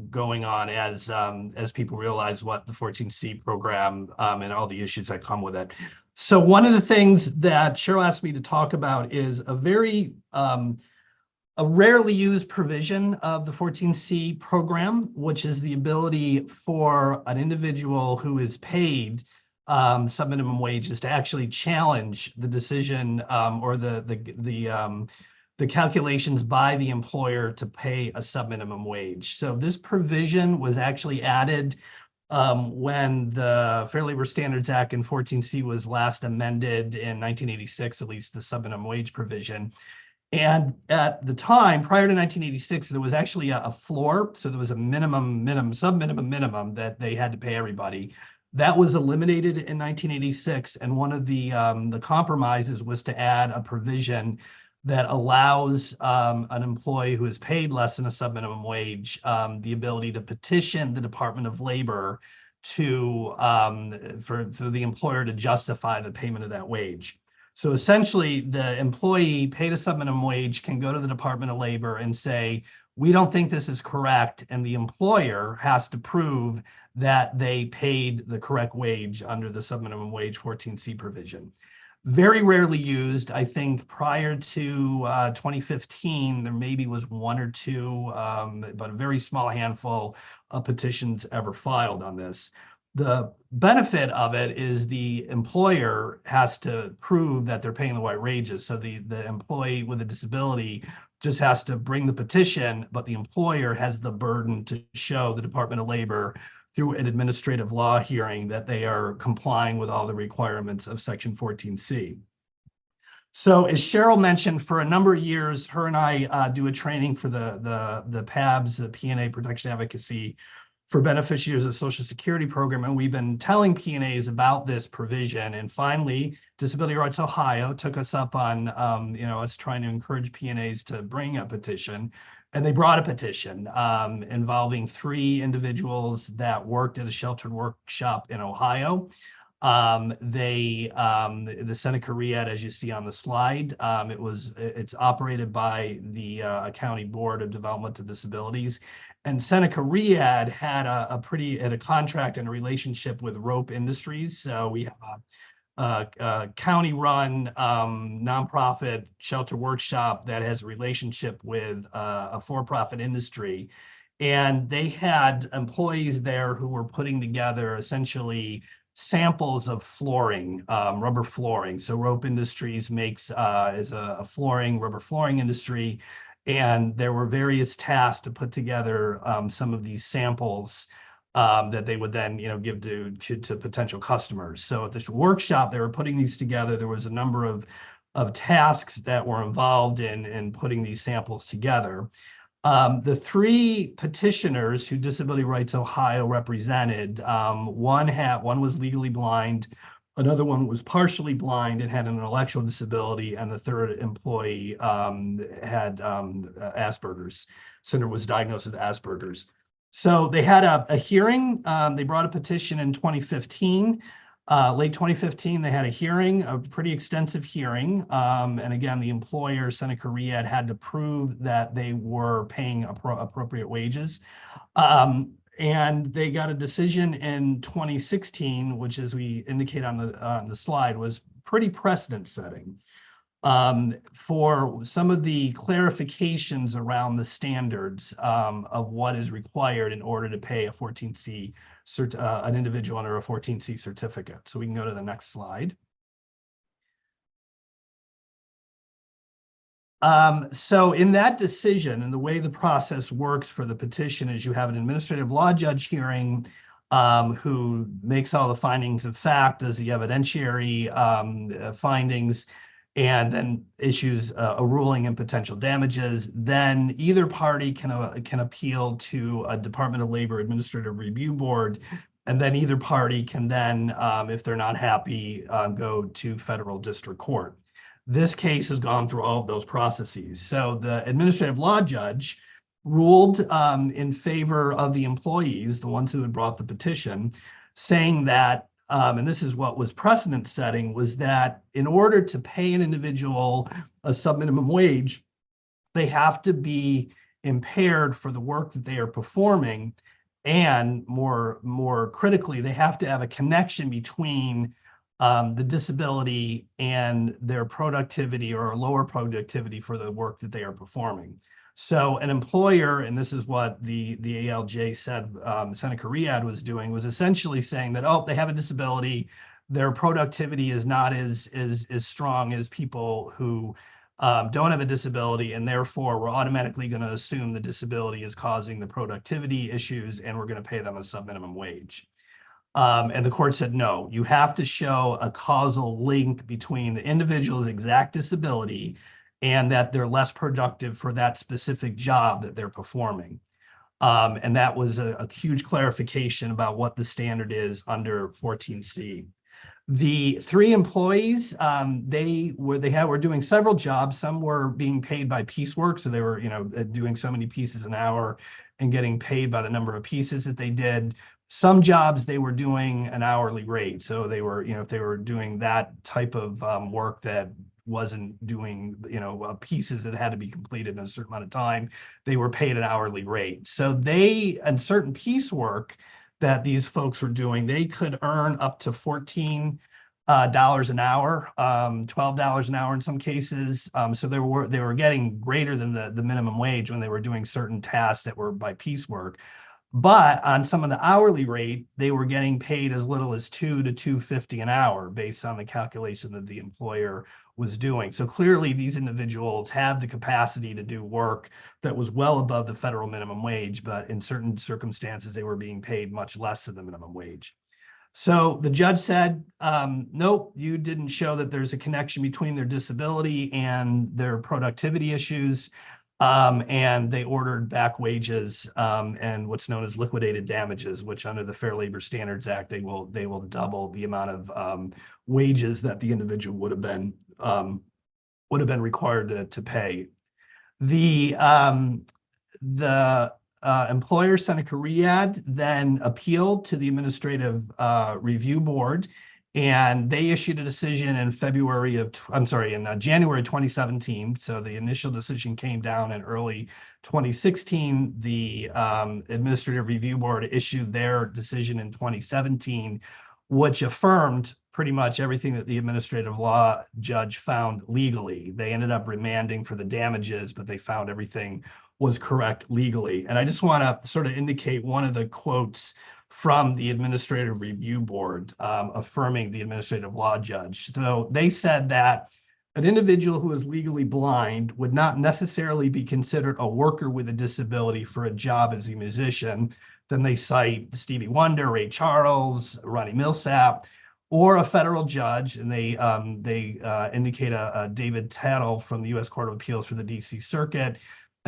going on as people realize what the 14C program and all the issues that come with it. So one of the things that Cheryl asked me to talk about is a very a rarely used provision of the 14C program, which is the ability for an individual who is paid sub-minimum wages to actually challenge the decision or the calculations by the employer to pay a sub-minimum wage. So this provision was actually added when the Fair Labor Standards Act in 14C was last amended in 1986, at least the sub-minimum wage provision. And at the time, prior to 1986, there was actually a floor. So there was a sub-minimum that they had to pay everybody. That was eliminated in 1986. And one of the compromises was to add a provision that allows an employee who is paid less than a sub-minimum wage the ability to petition the Department of Labor to for the employer to justify the payment of that wage. So essentially, the employee paid a sub-minimum wage can go to the Department of Labor and say, we don't think this is correct, and the employer has to prove that they paid the correct wage under the sub-minimum wage 14C provision. Very rarely used. I think prior to 2015, there maybe was one or two, but a very small handful of petitions ever filed on this. The benefit of it is the employer has to prove that they're paying the right wages. So the employee with a disability just has to bring the petition, but the employer has the burden to show the Department of Labor through an administrative law hearing that they are complying with all the requirements of Section 14C. So as Cheryl mentioned, for a number of years, her and I do a training for the PABS, the P&A Protection Advocacy for Beneficiaries of Social Security Program, and we've been telling P&As about this provision. And finally, Disability Rights Ohio took us up on us trying to encourage P&As to bring a petition. And they brought a petition involving 3 individuals that worked at a sheltered workshop in Ohio. The Seneca Riyadh, as you see on the slide, it's operated by the County Board of Developmental Disabilities. And Seneca Riyadh had a contract and a relationship with Rope Industries. So we have a county-run nonprofit shelter workshop that has a relationship with a for-profit industry. And they had employees there who were putting together essentially samples of flooring, rubber flooring. So Rope Industries is a rubber flooring industry. And there were various tasks to put together some of these samples that they would then, give to potential customers. So at this workshop, they were putting these together. There was a number of tasks that were involved in putting these samples together. The 3 petitioners who Disability Rights Ohio represented, one was legally blind, another one was partially blind and had an intellectual disability, and the 3rd employee had Asperger's syndrome, was diagnosed with Asperger's. So they had a hearing. They brought a petition in 2015. Late 2015, they had a hearing, a pretty extensive hearing. And again, the employer, Seneca Riyadh, had to prove that they were paying appropriate wages. And they got a decision in 2016, which, as we indicate on the slide, was pretty precedent setting for some of the clarifications around the standards of what is required in order to pay a 14C, an individual under a 14C certificate. So we can go to the next slide. So in that decision, and the way the process works for the petition is you have an administrative law judge hearing who makes all the findings of fact, does the evidentiary findings, and then issues a ruling and potential damages. Then either party can appeal to a Department of Labor Administrative Review Board, and then either party can then, if they're not happy, go to federal district court. This case has gone through all of those processes. So the administrative law judge ruled in favor of the employees, the ones who had brought the petition, saying that, and this is what was precedent setting, was that in order to pay an individual a sub-minimum wage, they have to be impaired for the work that they are performing. And more critically, they have to have a connection between the disability and their productivity or lower productivity for the work that they are performing. So an employer, and this is what the ALJ said Seneca Riyadh was doing, was essentially saying that, oh, they have a disability, their productivity is not as strong as people who don't have a disability, and therefore we're automatically going to assume the disability is causing the productivity issues, and we're going to pay them a sub-minimum wage. And the court said, no, you have to show a causal link between the individual's exact disability and that they're less productive for that specific job that they're performing. And that was a huge clarification about what the standard is under 14C. The three employees, they were doing several jobs. Some were being paid by piecework, so they were, doing so many pieces an hour and getting paid by the number of pieces that they did. Some jobs they were doing an hourly rate, so they were, if they were doing that type of work that wasn't doing, pieces that had to be completed in a certain amount of time, they were paid an hourly rate. So they, and certain piecework that these folks were doing, they could earn up to $14 an hour, $12 an hour in some cases. So they were getting greater than the minimum wage when they were doing certain tasks that were by piecework. But on some of the hourly rate, they were getting paid as little as $2 to $2.50 an hour based on the calculation that the employer was doing. So clearly these individuals had the capacity to do work that was well above the federal minimum wage, but in certain circumstances, they were being paid much less than the minimum wage. So the judge said, nope, you didn't show that there's a connection between their disability and their productivity issues. And they ordered back wages and what's known as liquidated damages, which under the Fair Labor Standards Act, they will double the amount of wages that the individual would have been required to pay. The employer, Seneca Riyadh, then appealed to the Administrative Review Board, and they issued a decision in January 2017. So the initial decision came down in early 2016. The Administrative Review Board issued their decision in 2017, which affirmed pretty much everything that the administrative law judge found legally. They ended up remanding for the damages, but they found everything was correct legally. And I just want to sort of indicate one of the quotes from the Administrative Review Board affirming the administrative law judge. So they said that an individual who is legally blind would not necessarily be considered a worker with a disability for a job as a musician. Then they cite Stevie Wonder, Ray Charles, Ronnie Millsap, or a federal judge, and they indicate a David Tattle from the U.S. Court of Appeals for the D.C. Circuit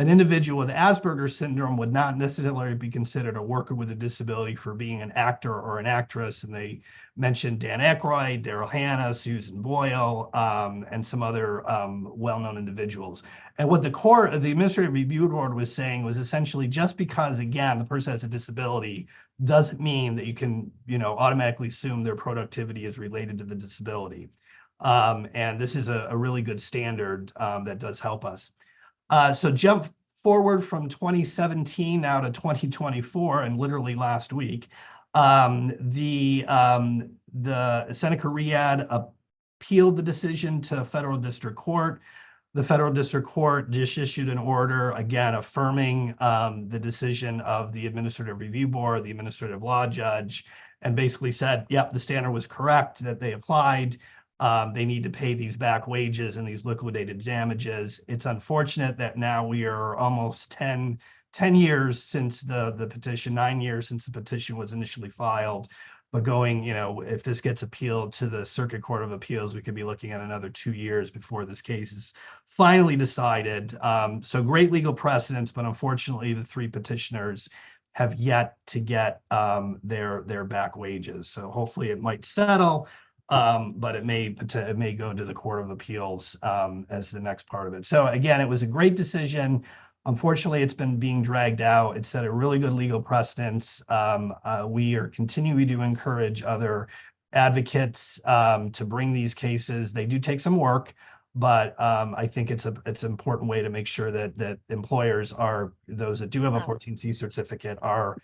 an individual with Asperger's syndrome would not necessarily be considered a worker with a disability for being an actor or an actress. And they mentioned Dan Aykroyd, Daryl Hannah, Susan Boyle, and some other well-known individuals. And what the Administrative Review Board was saying was essentially just because, again, the person has a disability doesn't mean that you can, automatically assume their productivity is related to the disability. And this is a really good standard that does help us. So jump forward from 2017 now to 2024, and literally last week, the Seneca Riyadh appealed the decision to federal district court. The federal district court just issued an order, again, affirming the decision of the Administrative Review Board, the administrative law judge, and basically said, yep, the standard was correct that they applied. They need to pay these back wages and these liquidated damages. It's unfortunate that now we are almost 10 years since the petition, 9 years since the petition was initially filed. But going, if this gets appealed to the Circuit Court of Appeals, we could be looking at another 2 years before this case is finally decided. So great legal precedents, but unfortunately, the 3 petitioners have yet to get their back wages. So hopefully it might settle. But it may go to the Court of Appeals as the next part of it. So again, it was a great decision. Unfortunately, it's been being dragged out. It set a really good legal precedence. We are continuing to encourage other advocates to bring these cases. They do take some work, but I think it's an important way to make sure that employers those that do have a 14C certificate are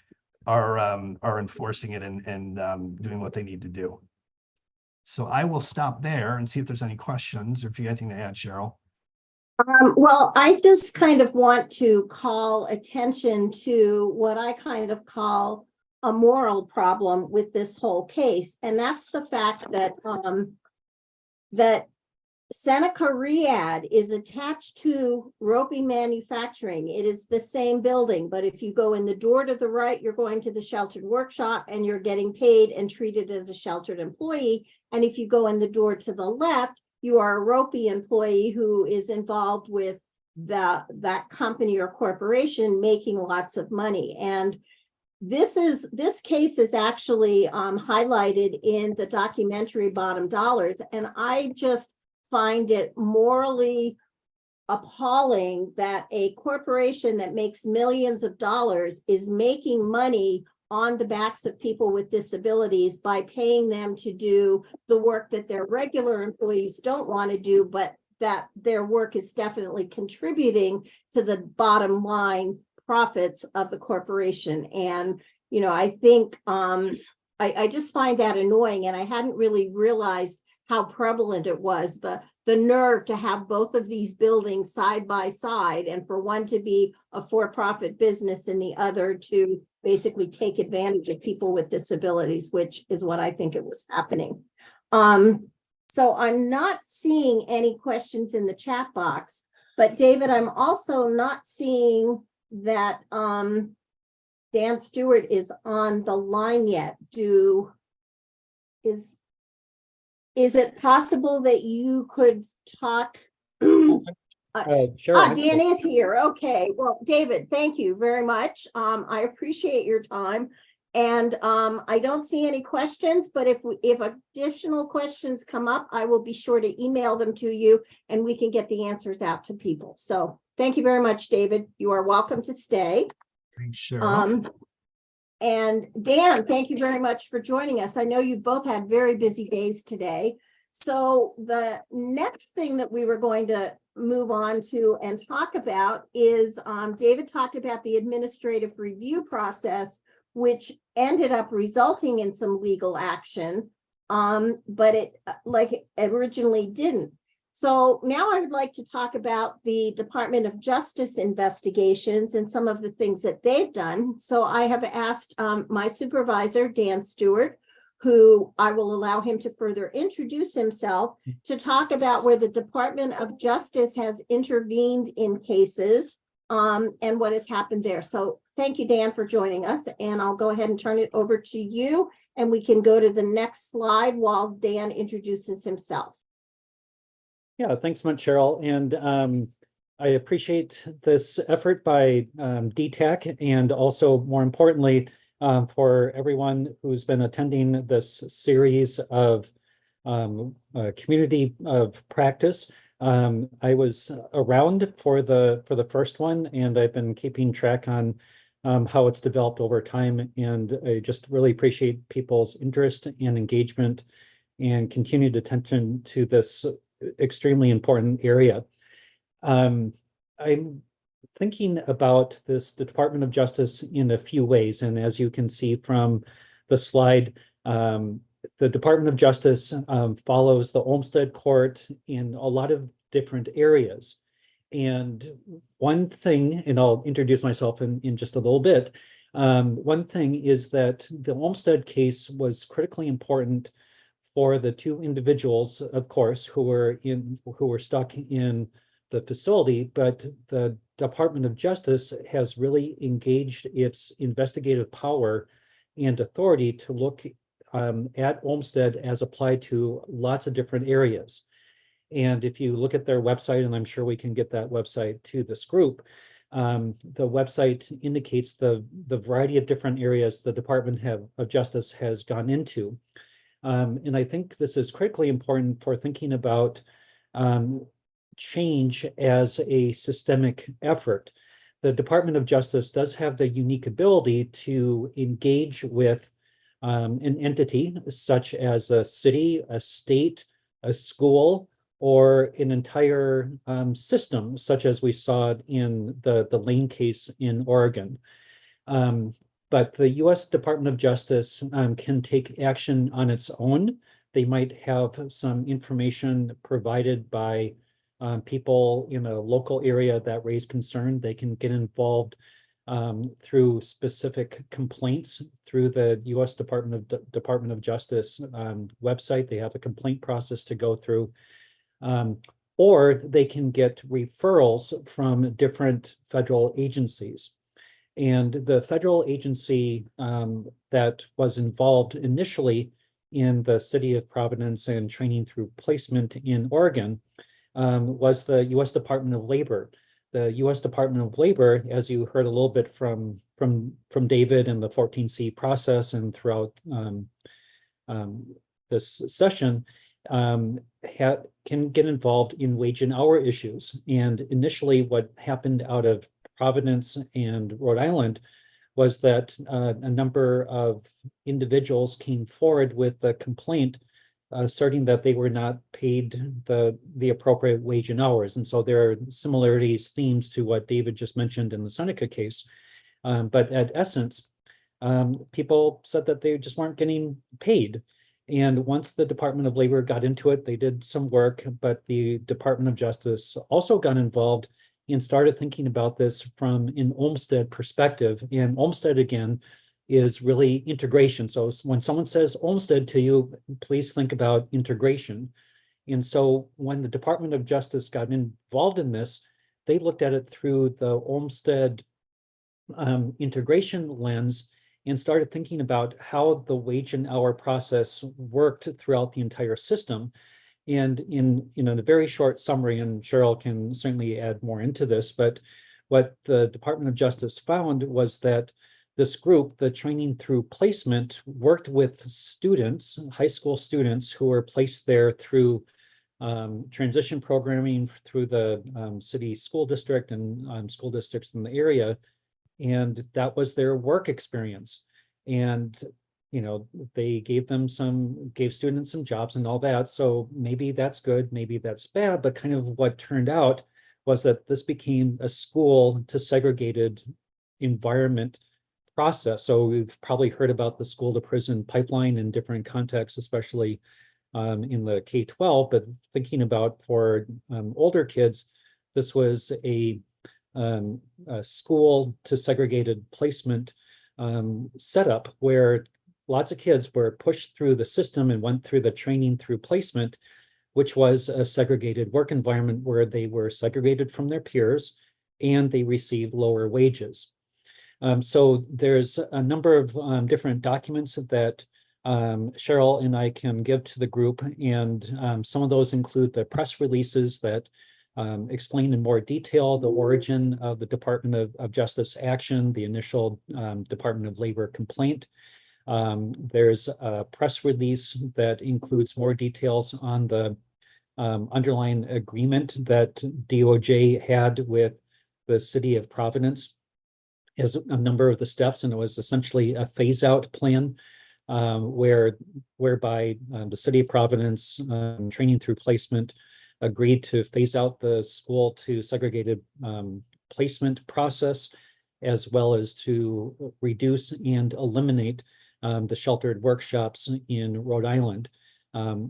enforcing it and doing what they need to do. So I will stop there and see if there's any questions or if you have anything to add, Cheryl. Well, I just kind of want to call attention to what I kind of call a moral problem with this whole case. And that's the fact that that Seneca Riyadh is attached to Ropey Manufacturing. It is the same building, but if you go in the door to the right, you're going to the sheltered workshop and you're getting paid and treated as a sheltered employee. And if you go in the door to the left, you are a Ropey employee who is involved with that company or corporation making lots of money. And this case is actually highlighted in the documentary Bottom Dollars. And I just find it morally appalling that a corporation that makes millions of dollars is making money on the backs of people with disabilities by paying them to do the work that their regular employees don't want to do, but that their work is definitely contributing to the bottom line profits of the corporation. And, I think I just find that annoying, and I hadn't really realized how prevalent it was, the nerve to have both of these buildings side by side, and for one to be a for-profit business and the other to basically take advantage of people with disabilities, which is what I think it was happening. So I'm not seeing any questions in the chat box, but David, I'm also not seeing that Dan Stewart is on the line yet. Is it possible that you could talk? Sure. Dan is here. Okay. Well, David, thank you very much. I appreciate your time. And I don't see any questions, but if additional questions come up, I will be sure to email them to you and we can get the answers out to people. So thank you very much, David. You are welcome to stay. Thanks, Cheryl. And Dan, thank you very much for joining us. I know you both had very busy days today. So the next thing that we were going to move on to and talk about is David talked about the administrative review process, which ended up resulting in some legal action, but it originally didn't. So now I would like to talk about the Department of Justice investigations and some of the things that they've done. So I have asked my supervisor, Dan Stewart, who I will allow him to further introduce himself, to talk about where the Department of Justice has intervened in cases and what has happened there. So thank you, Dan, for joining us. And I'll go ahead and turn it over to you, and we can go to the next slide while Dan introduces himself. Yeah, thanks so much, Cheryl. And I appreciate this effort by DETAC, and also more importantly, for everyone who's been attending this series of community of practice. I was around for the first one, and I've been keeping track on how it's developed over time, and I just really appreciate people's interest and engagement and continued attention to this extremely important area. I'm thinking about the Department of Justice in a few ways, and as you can see from the slide, the Department of Justice follows the Olmsted Court in a lot of different areas. And one thing, and I'll introduce myself in just a little bit, one thing is that the Olmsted case was critically important for the two individuals, of course, who were stuck in the facility, but the Department of Justice has really engaged its investigative power and authority to look at Olmsted as applied to lots of different areas. And if you look at their website, and I'm sure we can get that website to this group, the website indicates the variety of different areas the Department of Justice has gone into. And I think this is critically important for thinking about change as a systemic effort. The Department of Justice does have the unique ability to engage with an entity such as a city, a state, a school, or an entire system, such as we saw in the Lane case in Oregon. But the U.S. Department of Justice can take action on its own. They might have some information provided by people in a local area that raise concern. They can get involved through specific complaints through the U.S. Department of Justice website. They have a complaint process to go through, or they can get referrals from different federal agencies. And the federal agency that was involved initially in the city of Providence and training through placement in Oregon was the U.S. Department of Labor. The U.S. Department of Labor, as you heard a little bit from David and the 14C process and throughout this session, can get involved in wage and hour issues. And initially, what happened out of Providence and Rhode Island was that a number of individuals came forward with a complaint asserting that they were not paid the appropriate wage and hours. And so there are similarities, themes to what David just mentioned in the Seneca case. But at essence, people said that they just weren't getting paid. And once the Department of Labor got into it, they did some work, but the Department of Justice also got involved and started thinking about this from an Olmsted perspective. And Olmsted, again, is really integration. So when someone says Olmsted to you, please think about integration. And so when the Department of Justice got involved in this, they looked at it through the Olmsted integration lens and started thinking about how the wage and hour process worked throughout the entire system. And in a very short summary, and Cheryl can certainly add more into this, but what the Department of Justice found was that this group, the training through placement, worked with students, high school students who were placed there through transition programming through the city school district and school districts in the area. And that was their work experience. And they gave students some jobs and all that. So maybe that's good, maybe that's bad, but kind of what turned out was that this became a school to segregated environment process. So we've probably heard about the school to prison pipeline in different contexts, especially in the K-12, but thinking about for older kids, this was a school to segregated placement setup where lots of kids were pushed through the system and went through the training through placement, which was a segregated work environment where they were segregated from their peers and they received lower wages. So there's a number of different documents that Cheryl and I can give to the group, and some of those include the press releases that explain in more detail the origin of the Department of Justice action, the initial Department of Labor complaint. There's a press release that includes more details on the underlying agreement that DOJ had with the city of Providence as a number of the steps, and it was essentially a phase-out plan whereby the city of Providence, training through placement, agreed to phase out the school to segregated placement process, as well as to reduce and eliminate the sheltered workshops in Rhode Island.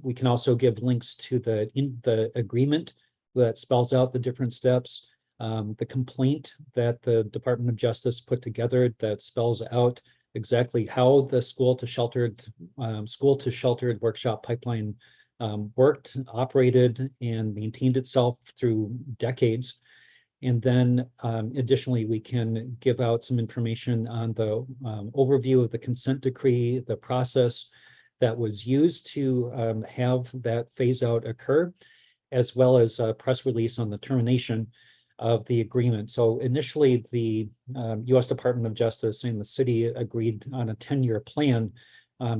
We can also give links to the agreement that spells out the different steps, the complaint that the Department of Justice put together that spells out exactly how the school to sheltered workshop pipeline worked, operated, and maintained itself through decades. And then additionally, we can give out some information on the overview of the consent decree, the process that was used to have that phase out occur, as well as a press release on the termination of the agreement. So initially, the U.S. Department of Justice and the city agreed on a 10-year plan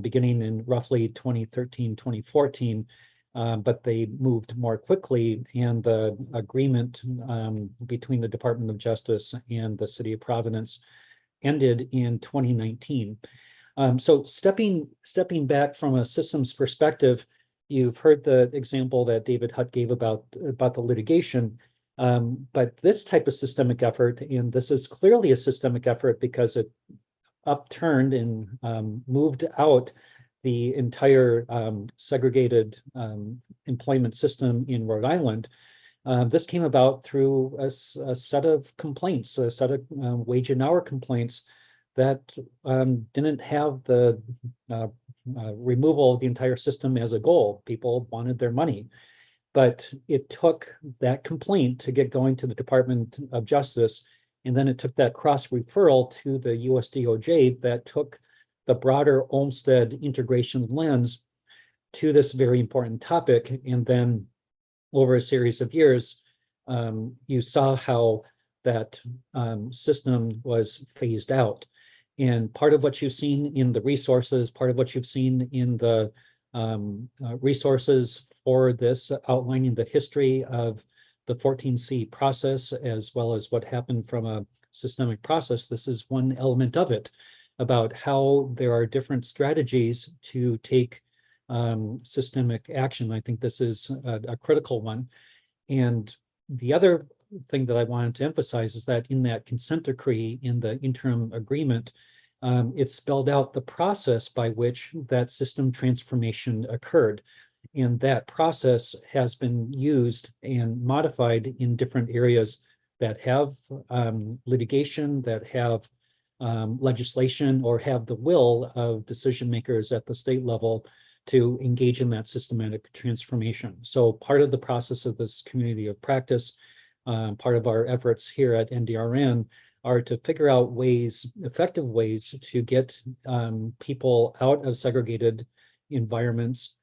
beginning in roughly 2013, 2014, but they moved more quickly, and the agreement between the Department of Justice and the city of Providence ended in 2019. So stepping back from a systems perspective, you've heard the example that David Hutt gave about the litigation, but this type of systemic effort, and this is clearly a systemic effort because it upturned and moved out the entire segregated employment system in Rhode Island. This came about through a set of complaints, a set of wage and hour complaints that didn't have the removal of the entire system as a goal. People wanted their money, but it took that complaint to get going to the Department of Justice, and then it took that cross referral to the US DOJ that took the broader Olmstead integration lens to this very important topic. And then over a series of years, you saw how that system was phased out. And part of what you've seen in the resources, part of what you've seen in the resources for this, outlining the history of the 14C process, as well as what happened from a systemic process, this is one element of it, about how there are different strategies to take systemic action. I think this is a critical one. And the other thing that I wanted to emphasize is that in that consent decree, in the interim agreement, it spelled out the process by which that system transformation occurred. And that process has been used and modified in different areas that have litigation, that have legislation, or have the will of decision makers at the state level to engage in that systematic transformation. So part of the process of this community of practice, part of our efforts here at NDRN, are to figure out ways, effective ways to get people out of segregated environments,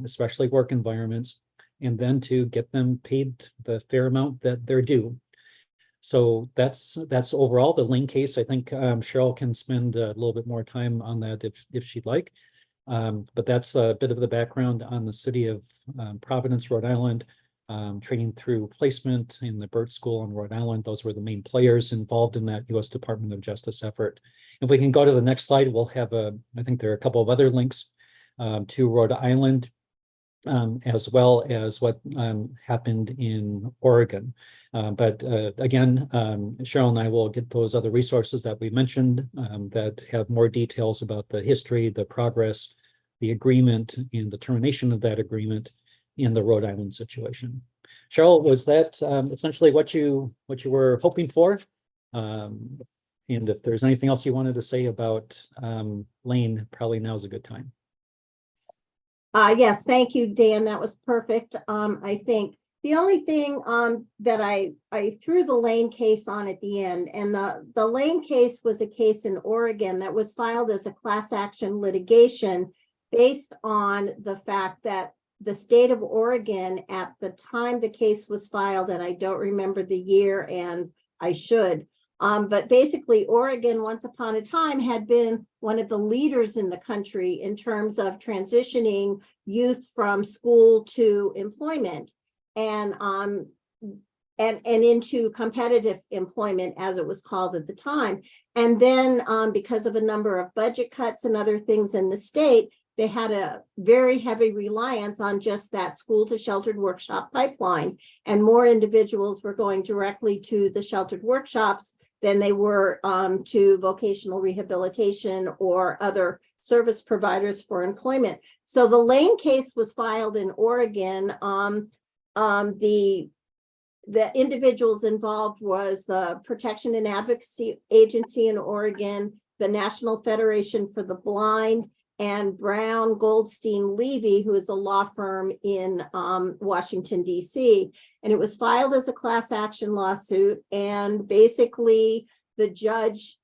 especially work environments, and then to get them paid the fair amount that they're due. So that's overall the Lane case. I think Cheryl can spend a little bit more time on that if she'd like. But that's a bit of the background on the city of Providence, Rhode Island, training through placement in the Burt School in Rhode Island. Those were the main players involved in that U.S. Department of Justice effort. If we can go to the next slide, we'll have I think there are a couple of other links to Rhode Island, as well as what happened in Oregon. But again, Cheryl and I will get those other resources that we mentioned that have more details about the history, the progress, the agreement, and the termination of that agreement in the Rhode Island situation. Cheryl, was that essentially what you were hoping for? And if there's anything else you wanted to say about Lane, probably now's a good time. Yes, thank you, Dan. That was perfect. I think the only thing that I threw the Lane case on at the end, and the Lane case was a case in Oregon that was filed as a class action litigation based on the fact that the state of Oregon at the time the case was filed, and I don't remember the year, and I should. But basically, Oregon, once upon a time, had been one of the leaders in the country in terms of transitioning youth from school to employment and into competitive employment, as it was called at the time. And then because of a number of budget cuts and other things in the state, they had a very heavy reliance on just that school to sheltered workshop pipeline. And more individuals were going directly to the sheltered workshops than they were to vocational rehabilitation or other service providers for employment. So the Lane case was filed in Oregon. The individuals involved was the Protection and Advocacy Agency in Oregon, the National Federation for the Blind, and Brown Goldstein Levy, who is a law firm in Washington, D.C. And it was filed as a class action lawsuit. And basically, the judge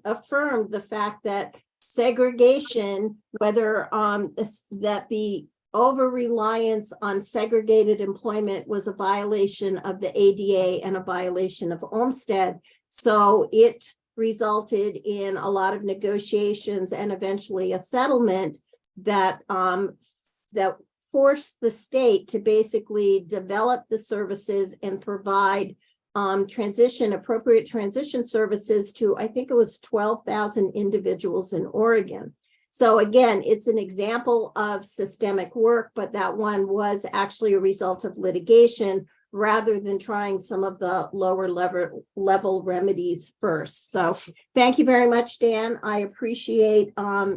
affirmed the fact that segregation, whether that the over-reliance on segregated employment was a violation of the ADA and a violation of Olmstead. So it resulted in a lot of negotiations and eventually a settlement that that forced the state to basically develop the services and provide appropriate transition services to, I think it was 12,000 individuals in Oregon. So again, it's an example of systemic work, but that one was actually a result of litigation rather than trying some of the lower level remedies first. So thank you very much, Dan. I appreciate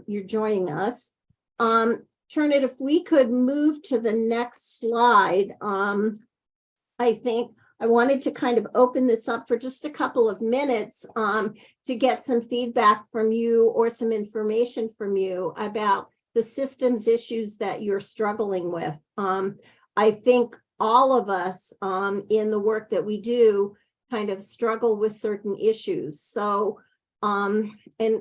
you joining us. Turnit, if we could move to the next slide. I think I wanted to kind of open this up for just a couple of minutes to get some feedback from you or some information from you about the systems issues that you're struggling with. I think all of us in the work that we do kind of struggle with certain issues. So, and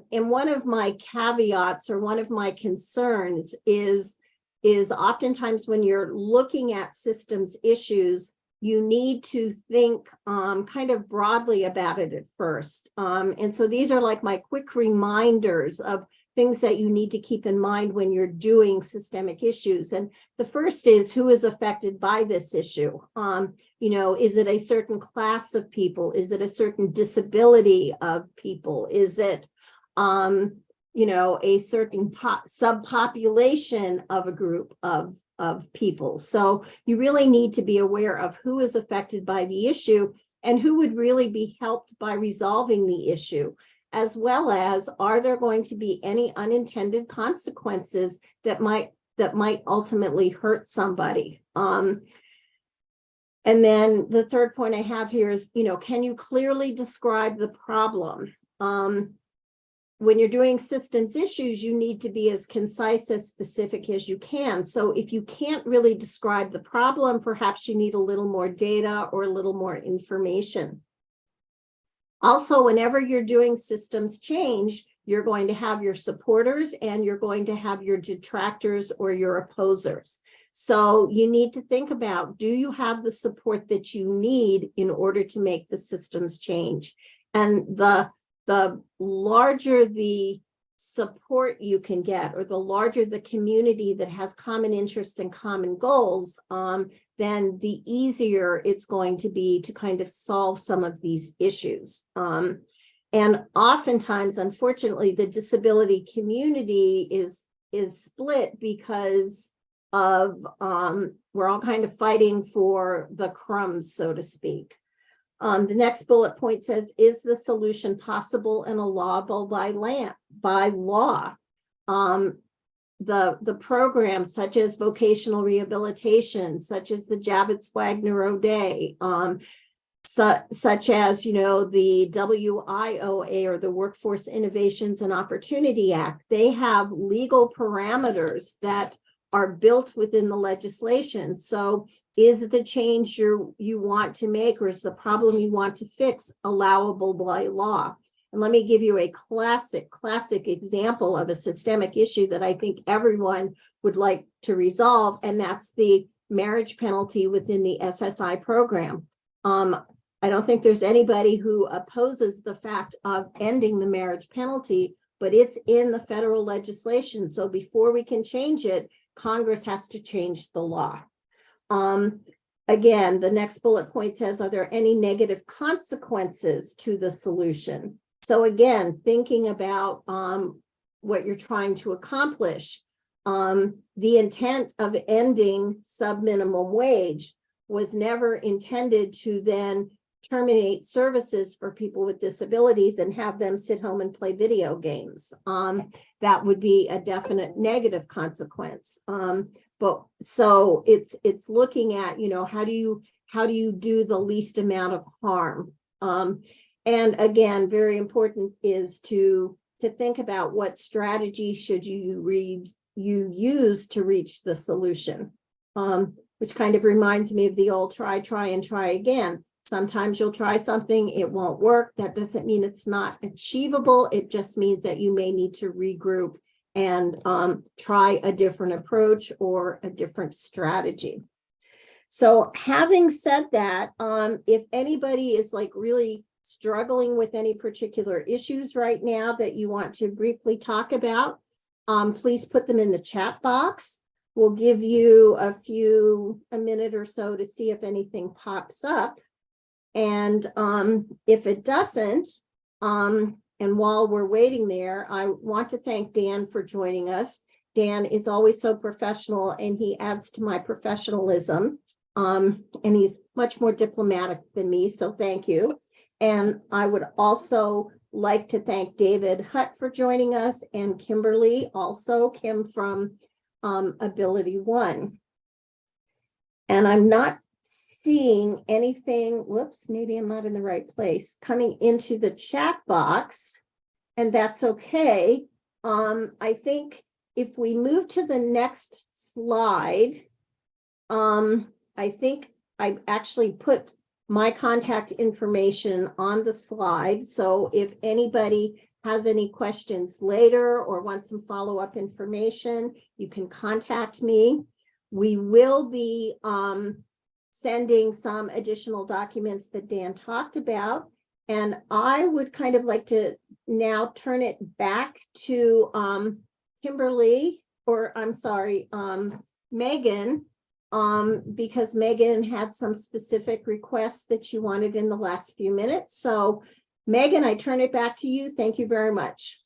one of my caveats or one of my concerns is oftentimes when you're looking at systems issues, you need to think kind of broadly about it at first. And so these are like my quick reminders of things that you need to keep in mind when you're doing systemic issues. And the first is, who is affected by this issue? Is it a certain class of people? Is it a certain disability of people? Is it, a certain subpopulation of a group of people? So you really need to be aware of who is affected by the issue and who would really be helped by resolving the issue, as well as, are there going to be any unintended consequences that might ultimately hurt somebody? And then the third point I have here is, can you clearly describe the problem? When you're doing systems issues, you need to be as concise, as specific as you can. So if you can't really describe the problem, perhaps you need a little more data or a little more information. Also, whenever you're doing systems change, you're going to have your supporters and you're going to have your detractors or your opposers. So you need to think about, do you have the support that you need in order to make the systems change? And the larger the support you can get, or the larger the community that has common interests and common goals, then the easier it's going to be to kind of solve some of these issues. And oftentimes, unfortunately, the disability community is split because of we're all kind of fighting for the crumbs, so to speak. The next bullet point says, is the solution possible and allowable by law? The programs such as vocational rehabilitation, such as the Javits-Wagner-O'Day, such as, the WIOA, or the Workforce Innovations and Opportunity Act, they have legal parameters that are built within the legislation. So is the change you want to make, or is the problem you want to fix, allowable by law? And let me give you a classic example of a systemic issue that I think everyone would like to resolve, and that's the marriage penalty within the SSI program. I don't think there's anybody who opposes the fact of ending the marriage penalty, but it's in the federal legislation. So before we can change it, Congress has to change the law. Again, the next bullet point says, are there any negative consequences to the solution? So again, thinking about what you're trying to accomplish, the intent of ending sub-minimum wage was never intended to then terminate services for people with disabilities and have them sit home and play video games. That would be a definite negative consequence. But so it's looking at, you know, how do you do the least amount of harm? And again, very important is to think about what strategy should you use to reach the solution, which kind of reminds me of the old try and try again. Sometimes you'll try something, it won't work. That doesn't mean it's not achievable. It just means that you may need to regroup and try a different approach or a different strategy. So having said that, if anybody is like really struggling with any particular issues right now that you want to briefly talk about, please put them in the chat box. We'll give you a minute or so to see if anything pops up. And if it doesn't, and while we're waiting there, I want to thank Dan for joining us. Dan is always so professional and he adds to my professionalism. And he's much more diplomatic than me, so thank you. And I would also like to thank David Hutt for joining us, and Kimberly, also Kim from Ability One. And I'm not seeing anything, whoops, maybe I'm not in the right place, coming into the chat box, and that's okay. I think if we move to the next slide, I think I actually put my contact information on the slide. So if anybody has any questions later or wants some follow-up information, you can contact me. We will be sending some additional documents that Dan talked about. And I would kind of like to now turn it back to Kimberly, or I'm sorry, Megan, because Megan had some specific requests that she wanted in the last few minutes. So Megan, I turn it back to you. Thank you very much.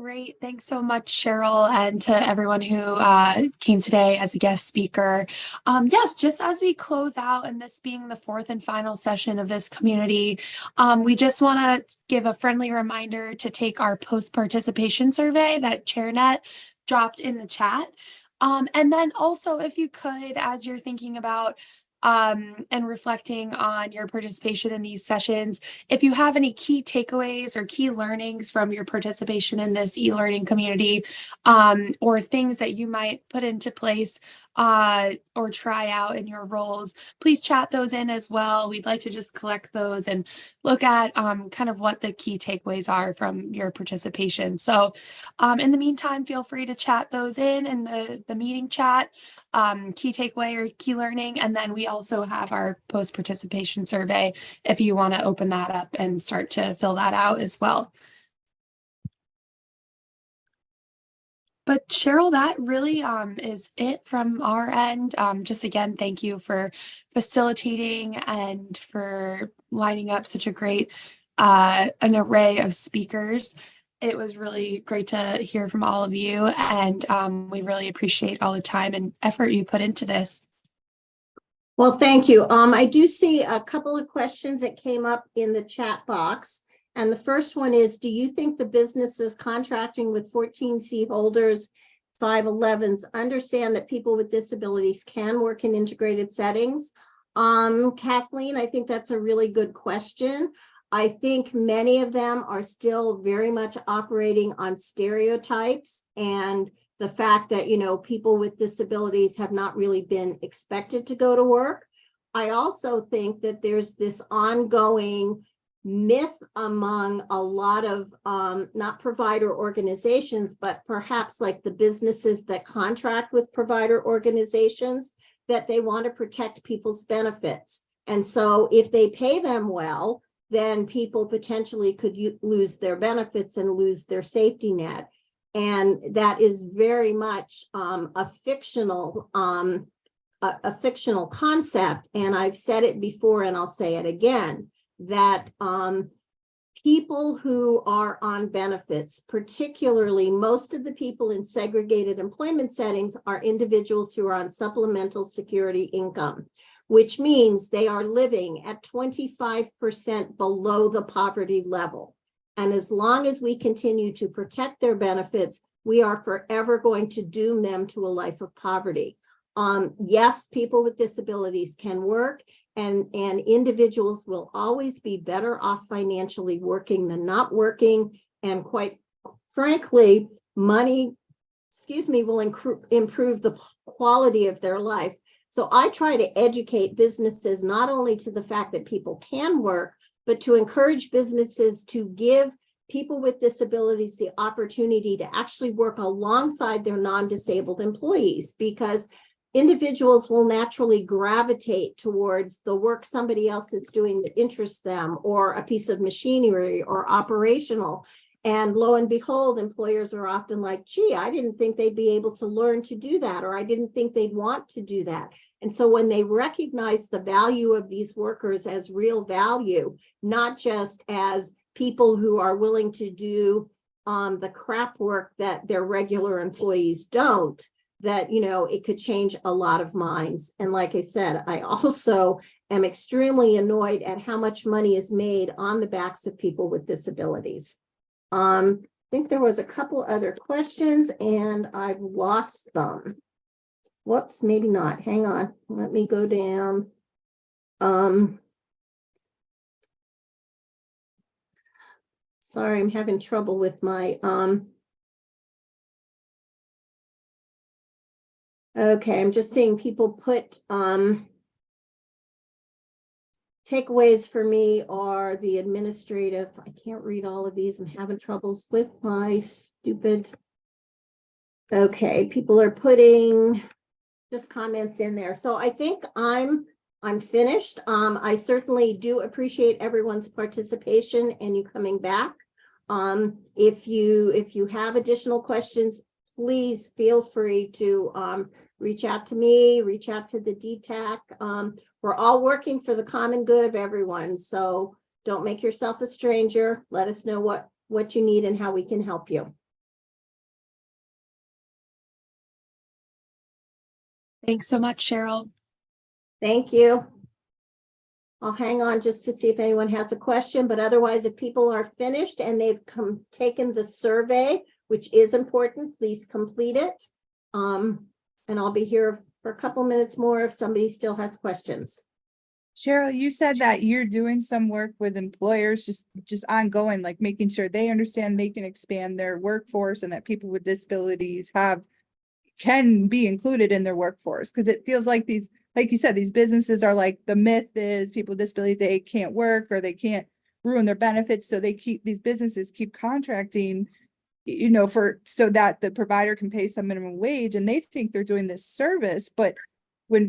Great. Thanks so much, Cheryl, and to everyone who came today as a guest speaker. Yes, just as we close out, and this being the fourth and final session of this community, we just want to give a friendly reminder to take our post-participation survey that ChairNet dropped in the chat. And then also, if you could, as you're thinking about and reflecting on your participation in these sessions, if you have any key takeaways or key learnings from your participation in this e-learning community, or things that you might put into place or try out in your roles, please chat those in as well. We'd like to just collect those and look at kind of what the key takeaways are from your participation. So in the meantime, feel free to chat those in the meeting chat, key takeaway or key learning. And then we also have our post-participation survey if you want to open that up and start to fill that out as well. But Cheryl, that really is it from our end. Just again, thank you for facilitating and for lining up such a great an array of speakers. It was really great to hear from all of you, and we really appreciate all the time and effort you put into this. Well, thank you. I do see a couple of questions that came up in the chat box. And the first one is, do you think the businesses contracting with 14C holders, 511s, understand that people with disabilities can work in integrated settings? Kathleen, I think that's a really good question. I think many of them are still very much operating on stereotypes and the fact that, you know, people with disabilities have not really been expected to go to work. I also think that there's this ongoing myth among a lot of not provider organizations, but perhaps like the businesses that contract with provider organizations, that they want to protect people's benefits. And so if they pay them well, then people potentially could lose their benefits and lose their safety net. And that is very much a fictional concept. And I've said it before and I'll say it again, that people who are on benefits, particularly most of the people in segregated employment settings, are individuals who are on supplemental security income, which means they are living at 25% below the poverty level. And as long as we continue to protect their benefits, we are forever going to doom them to a life of poverty. Yes, people with disabilities can work, and individuals will always be better off financially working than not working. And quite frankly, money, will improve the quality of their life. So I try to educate businesses not only to the fact that people can work, but to encourage businesses to give people with disabilities the opportunity to actually work alongside their non-disabled employees, because individuals will naturally gravitate towards the work somebody else is doing that interests them, or a piece of machinery or operational. And lo and behold, employers are often like, gee, I didn't think they'd be able to learn to do that, or I didn't think they'd want to do that. And so when they recognize the value of these workers as real value, not just as people who are willing to do the crap work that their regular employees don't, that, it could change a lot of minds. And like I said, I also am extremely annoyed at how much money is made on the backs of people with disabilities. I think there was a couple other questions and I've lost them. Whoops, maybe not. Hang on. Let me go down. Sorry, I'm having trouble with my okay, I'm just seeing people put takeaways for me are the administrative. I can't read all of these. I'm having troubles with my stupid. Okay, people are putting just comments in there. So I think I'm finished. I certainly do appreciate everyone's participation and you coming back. If you have additional questions, please feel free to reach out to me, reach out to the DETAC. We're all working for the common good of everyone. So don't make yourself a stranger. Let us know what you need and how we can help you. Thanks so much, Cheryl. Thank you. I'll hang on just to see if anyone has a question, but otherwise, if people are finished and they've taken the survey, which is important, please complete it. And I'll be here for a couple minutes more if somebody still has questions. Cheryl, you said that you're doing some work with employers, just ongoing, like making sure they understand they can expand their workforce and that people with disabilities can be included in their workforce. Because it feels like these, like you said, these businesses are like, the myth is people with disabilities, they can't work or they can't ruin their benefits. So these businesses keep contracting, so that the provider can pay some minimum wage, and they think they're doing this service. But when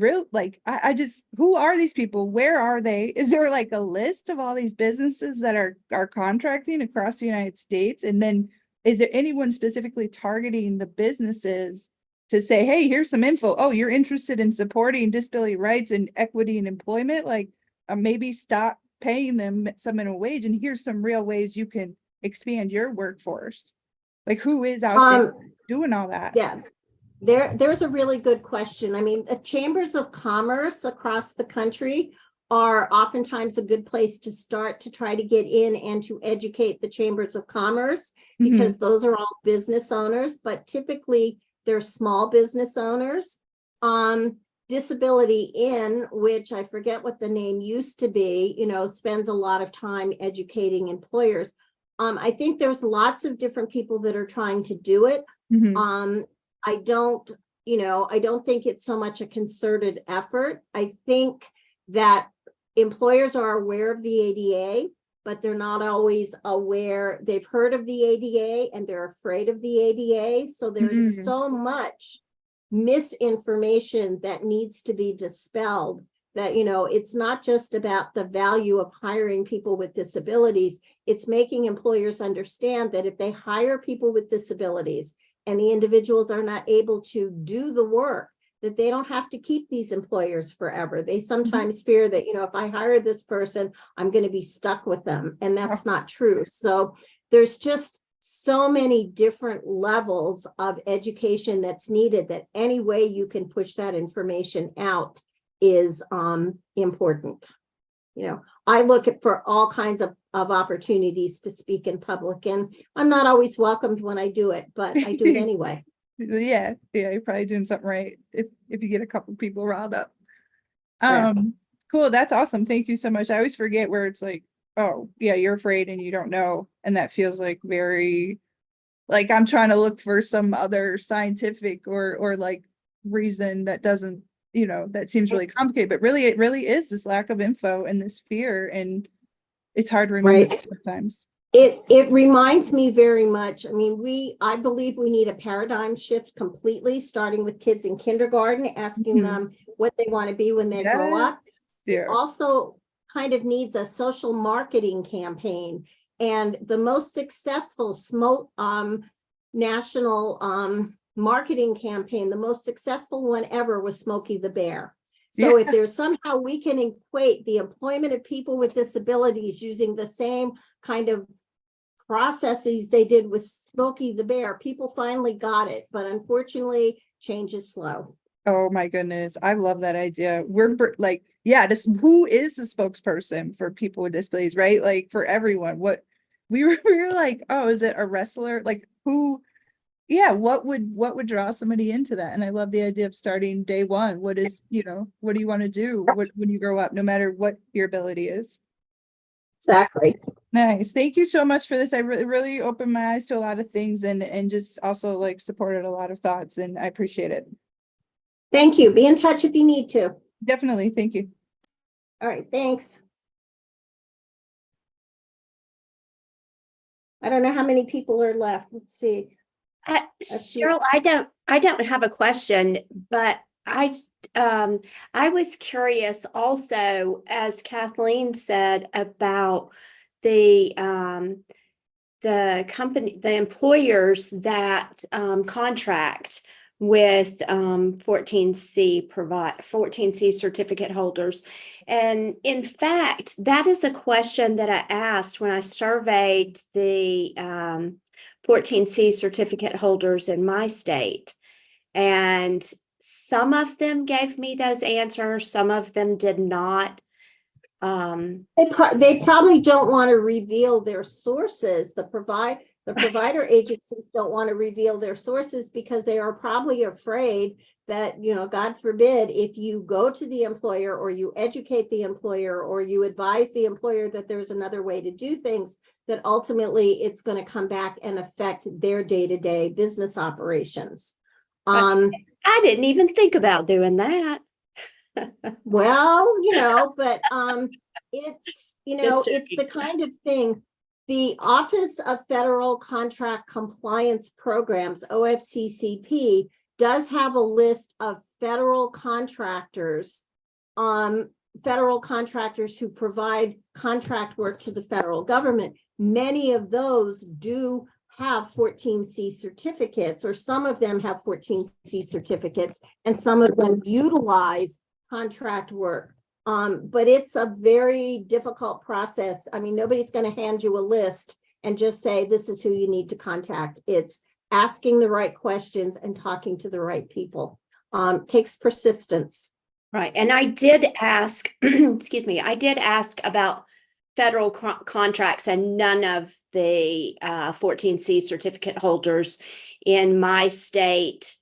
who are these people? Where are they? Is there like a list of all these businesses that are contracting across the United States? And then is there anyone specifically targeting the businesses to say, hey, here's some info. Oh, you're interested in supporting disability rights and equity in employment? Like maybe stop paying them some minimum wage, and here's some real ways you can expand your workforce. Like who is out there doing all that? Yeah, there's a really good question. I mean, the chambers of commerce across the country are oftentimes a good place to start to try to get in and to educate the chambers of commerce, because those are all business owners, but typically they're small business owners. Disability In, which I forget what the name used to be, spends a lot of time educating employers. I think there's lots of different people that are trying to do it. I don't think it's so much a concerted effort. I think that employers are aware of the ADA, but they're not always aware. They've heard of the ADA and they're afraid of the ADA. So there's so much misinformation that needs to be dispelled, that, you know, it's not just about the value of hiring people with disabilities. It's making employers understand that if they hire people with disabilities and the individuals are not able to do the work, that they don't have to keep these employers forever. They sometimes fear that, you know, if I hire this person, I'm going to be stuck with them. And that's not true. So there's just so many different levels of education that's needed, that any way you can push that information out is important. You know, I look for all kinds of opportunities to speak in public, and I'm not always welcomed when I do it, but I do it anyway. Yeah, you're probably doing something right if you get a couple people riled up. Yeah. Cool, that's awesome. Thank you so much. I always forget where it's like, oh yeah, you're afraid and you don't know, and that feels like very, like I'm trying to look for some other scientific or like reason that doesn't, you know, that seems really complicated, but really it really is this lack of info and this fear, and it's hard to remember Right. sometimes. It reminds me very much. I mean, I believe we need a paradigm shift completely, starting with kids in kindergarten, asking them what they want to be when they grow up. Yeah. It also kind of needs a social marketing campaign. And the most successful national marketing campaign, the most successful one ever, was Smokey the Bear. So if there's somehow we can equate the employment of people with disabilities using the same kind of processes they did with Smokey the Bear, people finally got it. But unfortunately, change is slow. Oh my goodness, I love that idea. We're like, yeah, this, who is the spokesperson for people with disabilities, right? Like for everyone. What we were like, oh, is it a wrestler? Like who? Yeah, what would draw somebody into that? And I love the idea of starting day one. What is, you know, what do you want to do when you grow up, no matter what your ability is? Exactly. Nice. Thank you so much for this. I really opened my eyes to a lot of things, and just also like supported a lot of thoughts, and I appreciate it. Thank you. Be in touch if you need to. Definitely. Thank you. All right. Thanks. I don't know how many people are left. Let's see. Cheryl, I don't have a question, but I was curious also, as Kathleen said, about the employers that contract with 14C certificate holders. And in fact, that is a question that I asked when I surveyed the 14C certificate holders in my state. And some of them gave me those answers, some of them did not. They probably don't want to reveal their sources. The provider agencies don't want to reveal their sources because they are probably afraid that, you know, God forbid, if you go to the employer or you educate the employer or you advise the employer that there's another way to do things, that ultimately it's going to come back and affect their day-to-day business operations. I didn't even think about doing that. Well, you know, but it's, you know, it's the kind of thing. The Office of Federal Contract Compliance Programs, OFCCP, does have a list of federal contractors who provide contract work to the federal government. Many of those do have 14C certificates, or some of them have 14C certificates, and some of them utilize contract work. But it's a very difficult process. I mean, nobody's going to hand you a list and just say, this is who you need to contact. It's asking the right questions and talking to the right people. Takes persistence. Right. And I did ask, excuse me, I did ask about federal contracts, and none of the 14C certificate holders in my state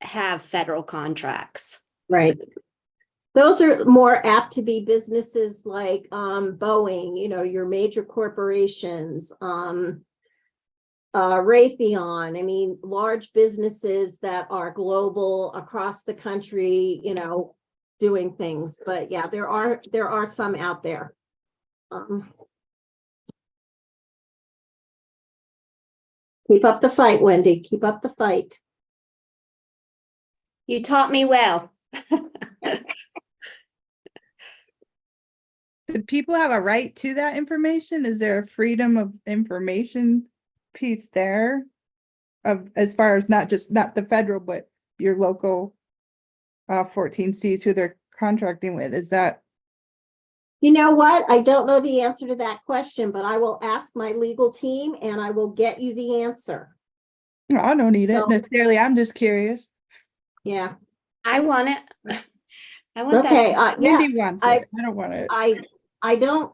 have federal contracts. Right. Those are more apt to be businesses like Boeing, you know, your major corporations, Raytheon. I mean, large businesses that are global across the country, you know, doing things. But yeah, there are some out there. Keep up the fight, Wendy. Keep up the fight. You taught me well. Do people have a right to that information? Is there a freedom of information piece there? Of, as far as not the federal, but your local 14Cs who they're contracting with, is that? You know what? I don't know the answer to that question, but I will ask my legal team and I will get you the answer. No, I don't need So- it necessarily. I'm just curious. Yeah. I want it. I want Okay. that. Yeah. Wendy wants it. I don't want it. I don't,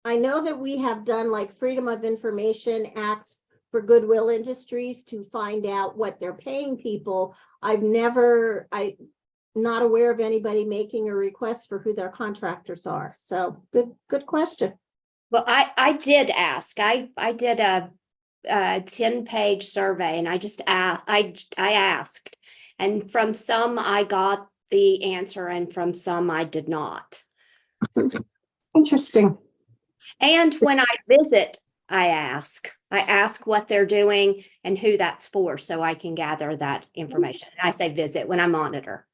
I know that we have done like Freedom of Information Acts for Goodwill Industries to find out what they're paying people. I'm not aware of anybody making a request for who their contractors are. So good question. Well, I did ask. I did a 10-page survey and I just asked, I asked. And from some I got the answer and from some I did not. Interesting. And when I visit, I ask what they're doing and who that's for, so I can gather that information. I say visit when I monitor.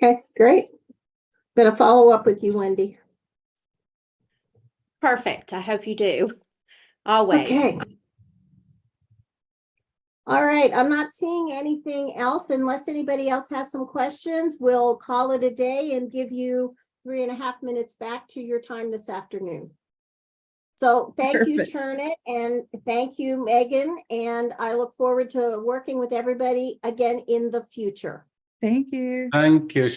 Okay, great. Gonna follow up with you, Wendy. Perfect. I hope you do. Always. Okay. All right, I'm not seeing anything else unless anybody else has some questions. We'll call it a day and give you 3.5 minutes back to your time this afternoon. So thank you, Perfect. Chernit, and thank you, Megan, and I look forward to working with everybody again in the future. Thank you. Thank you.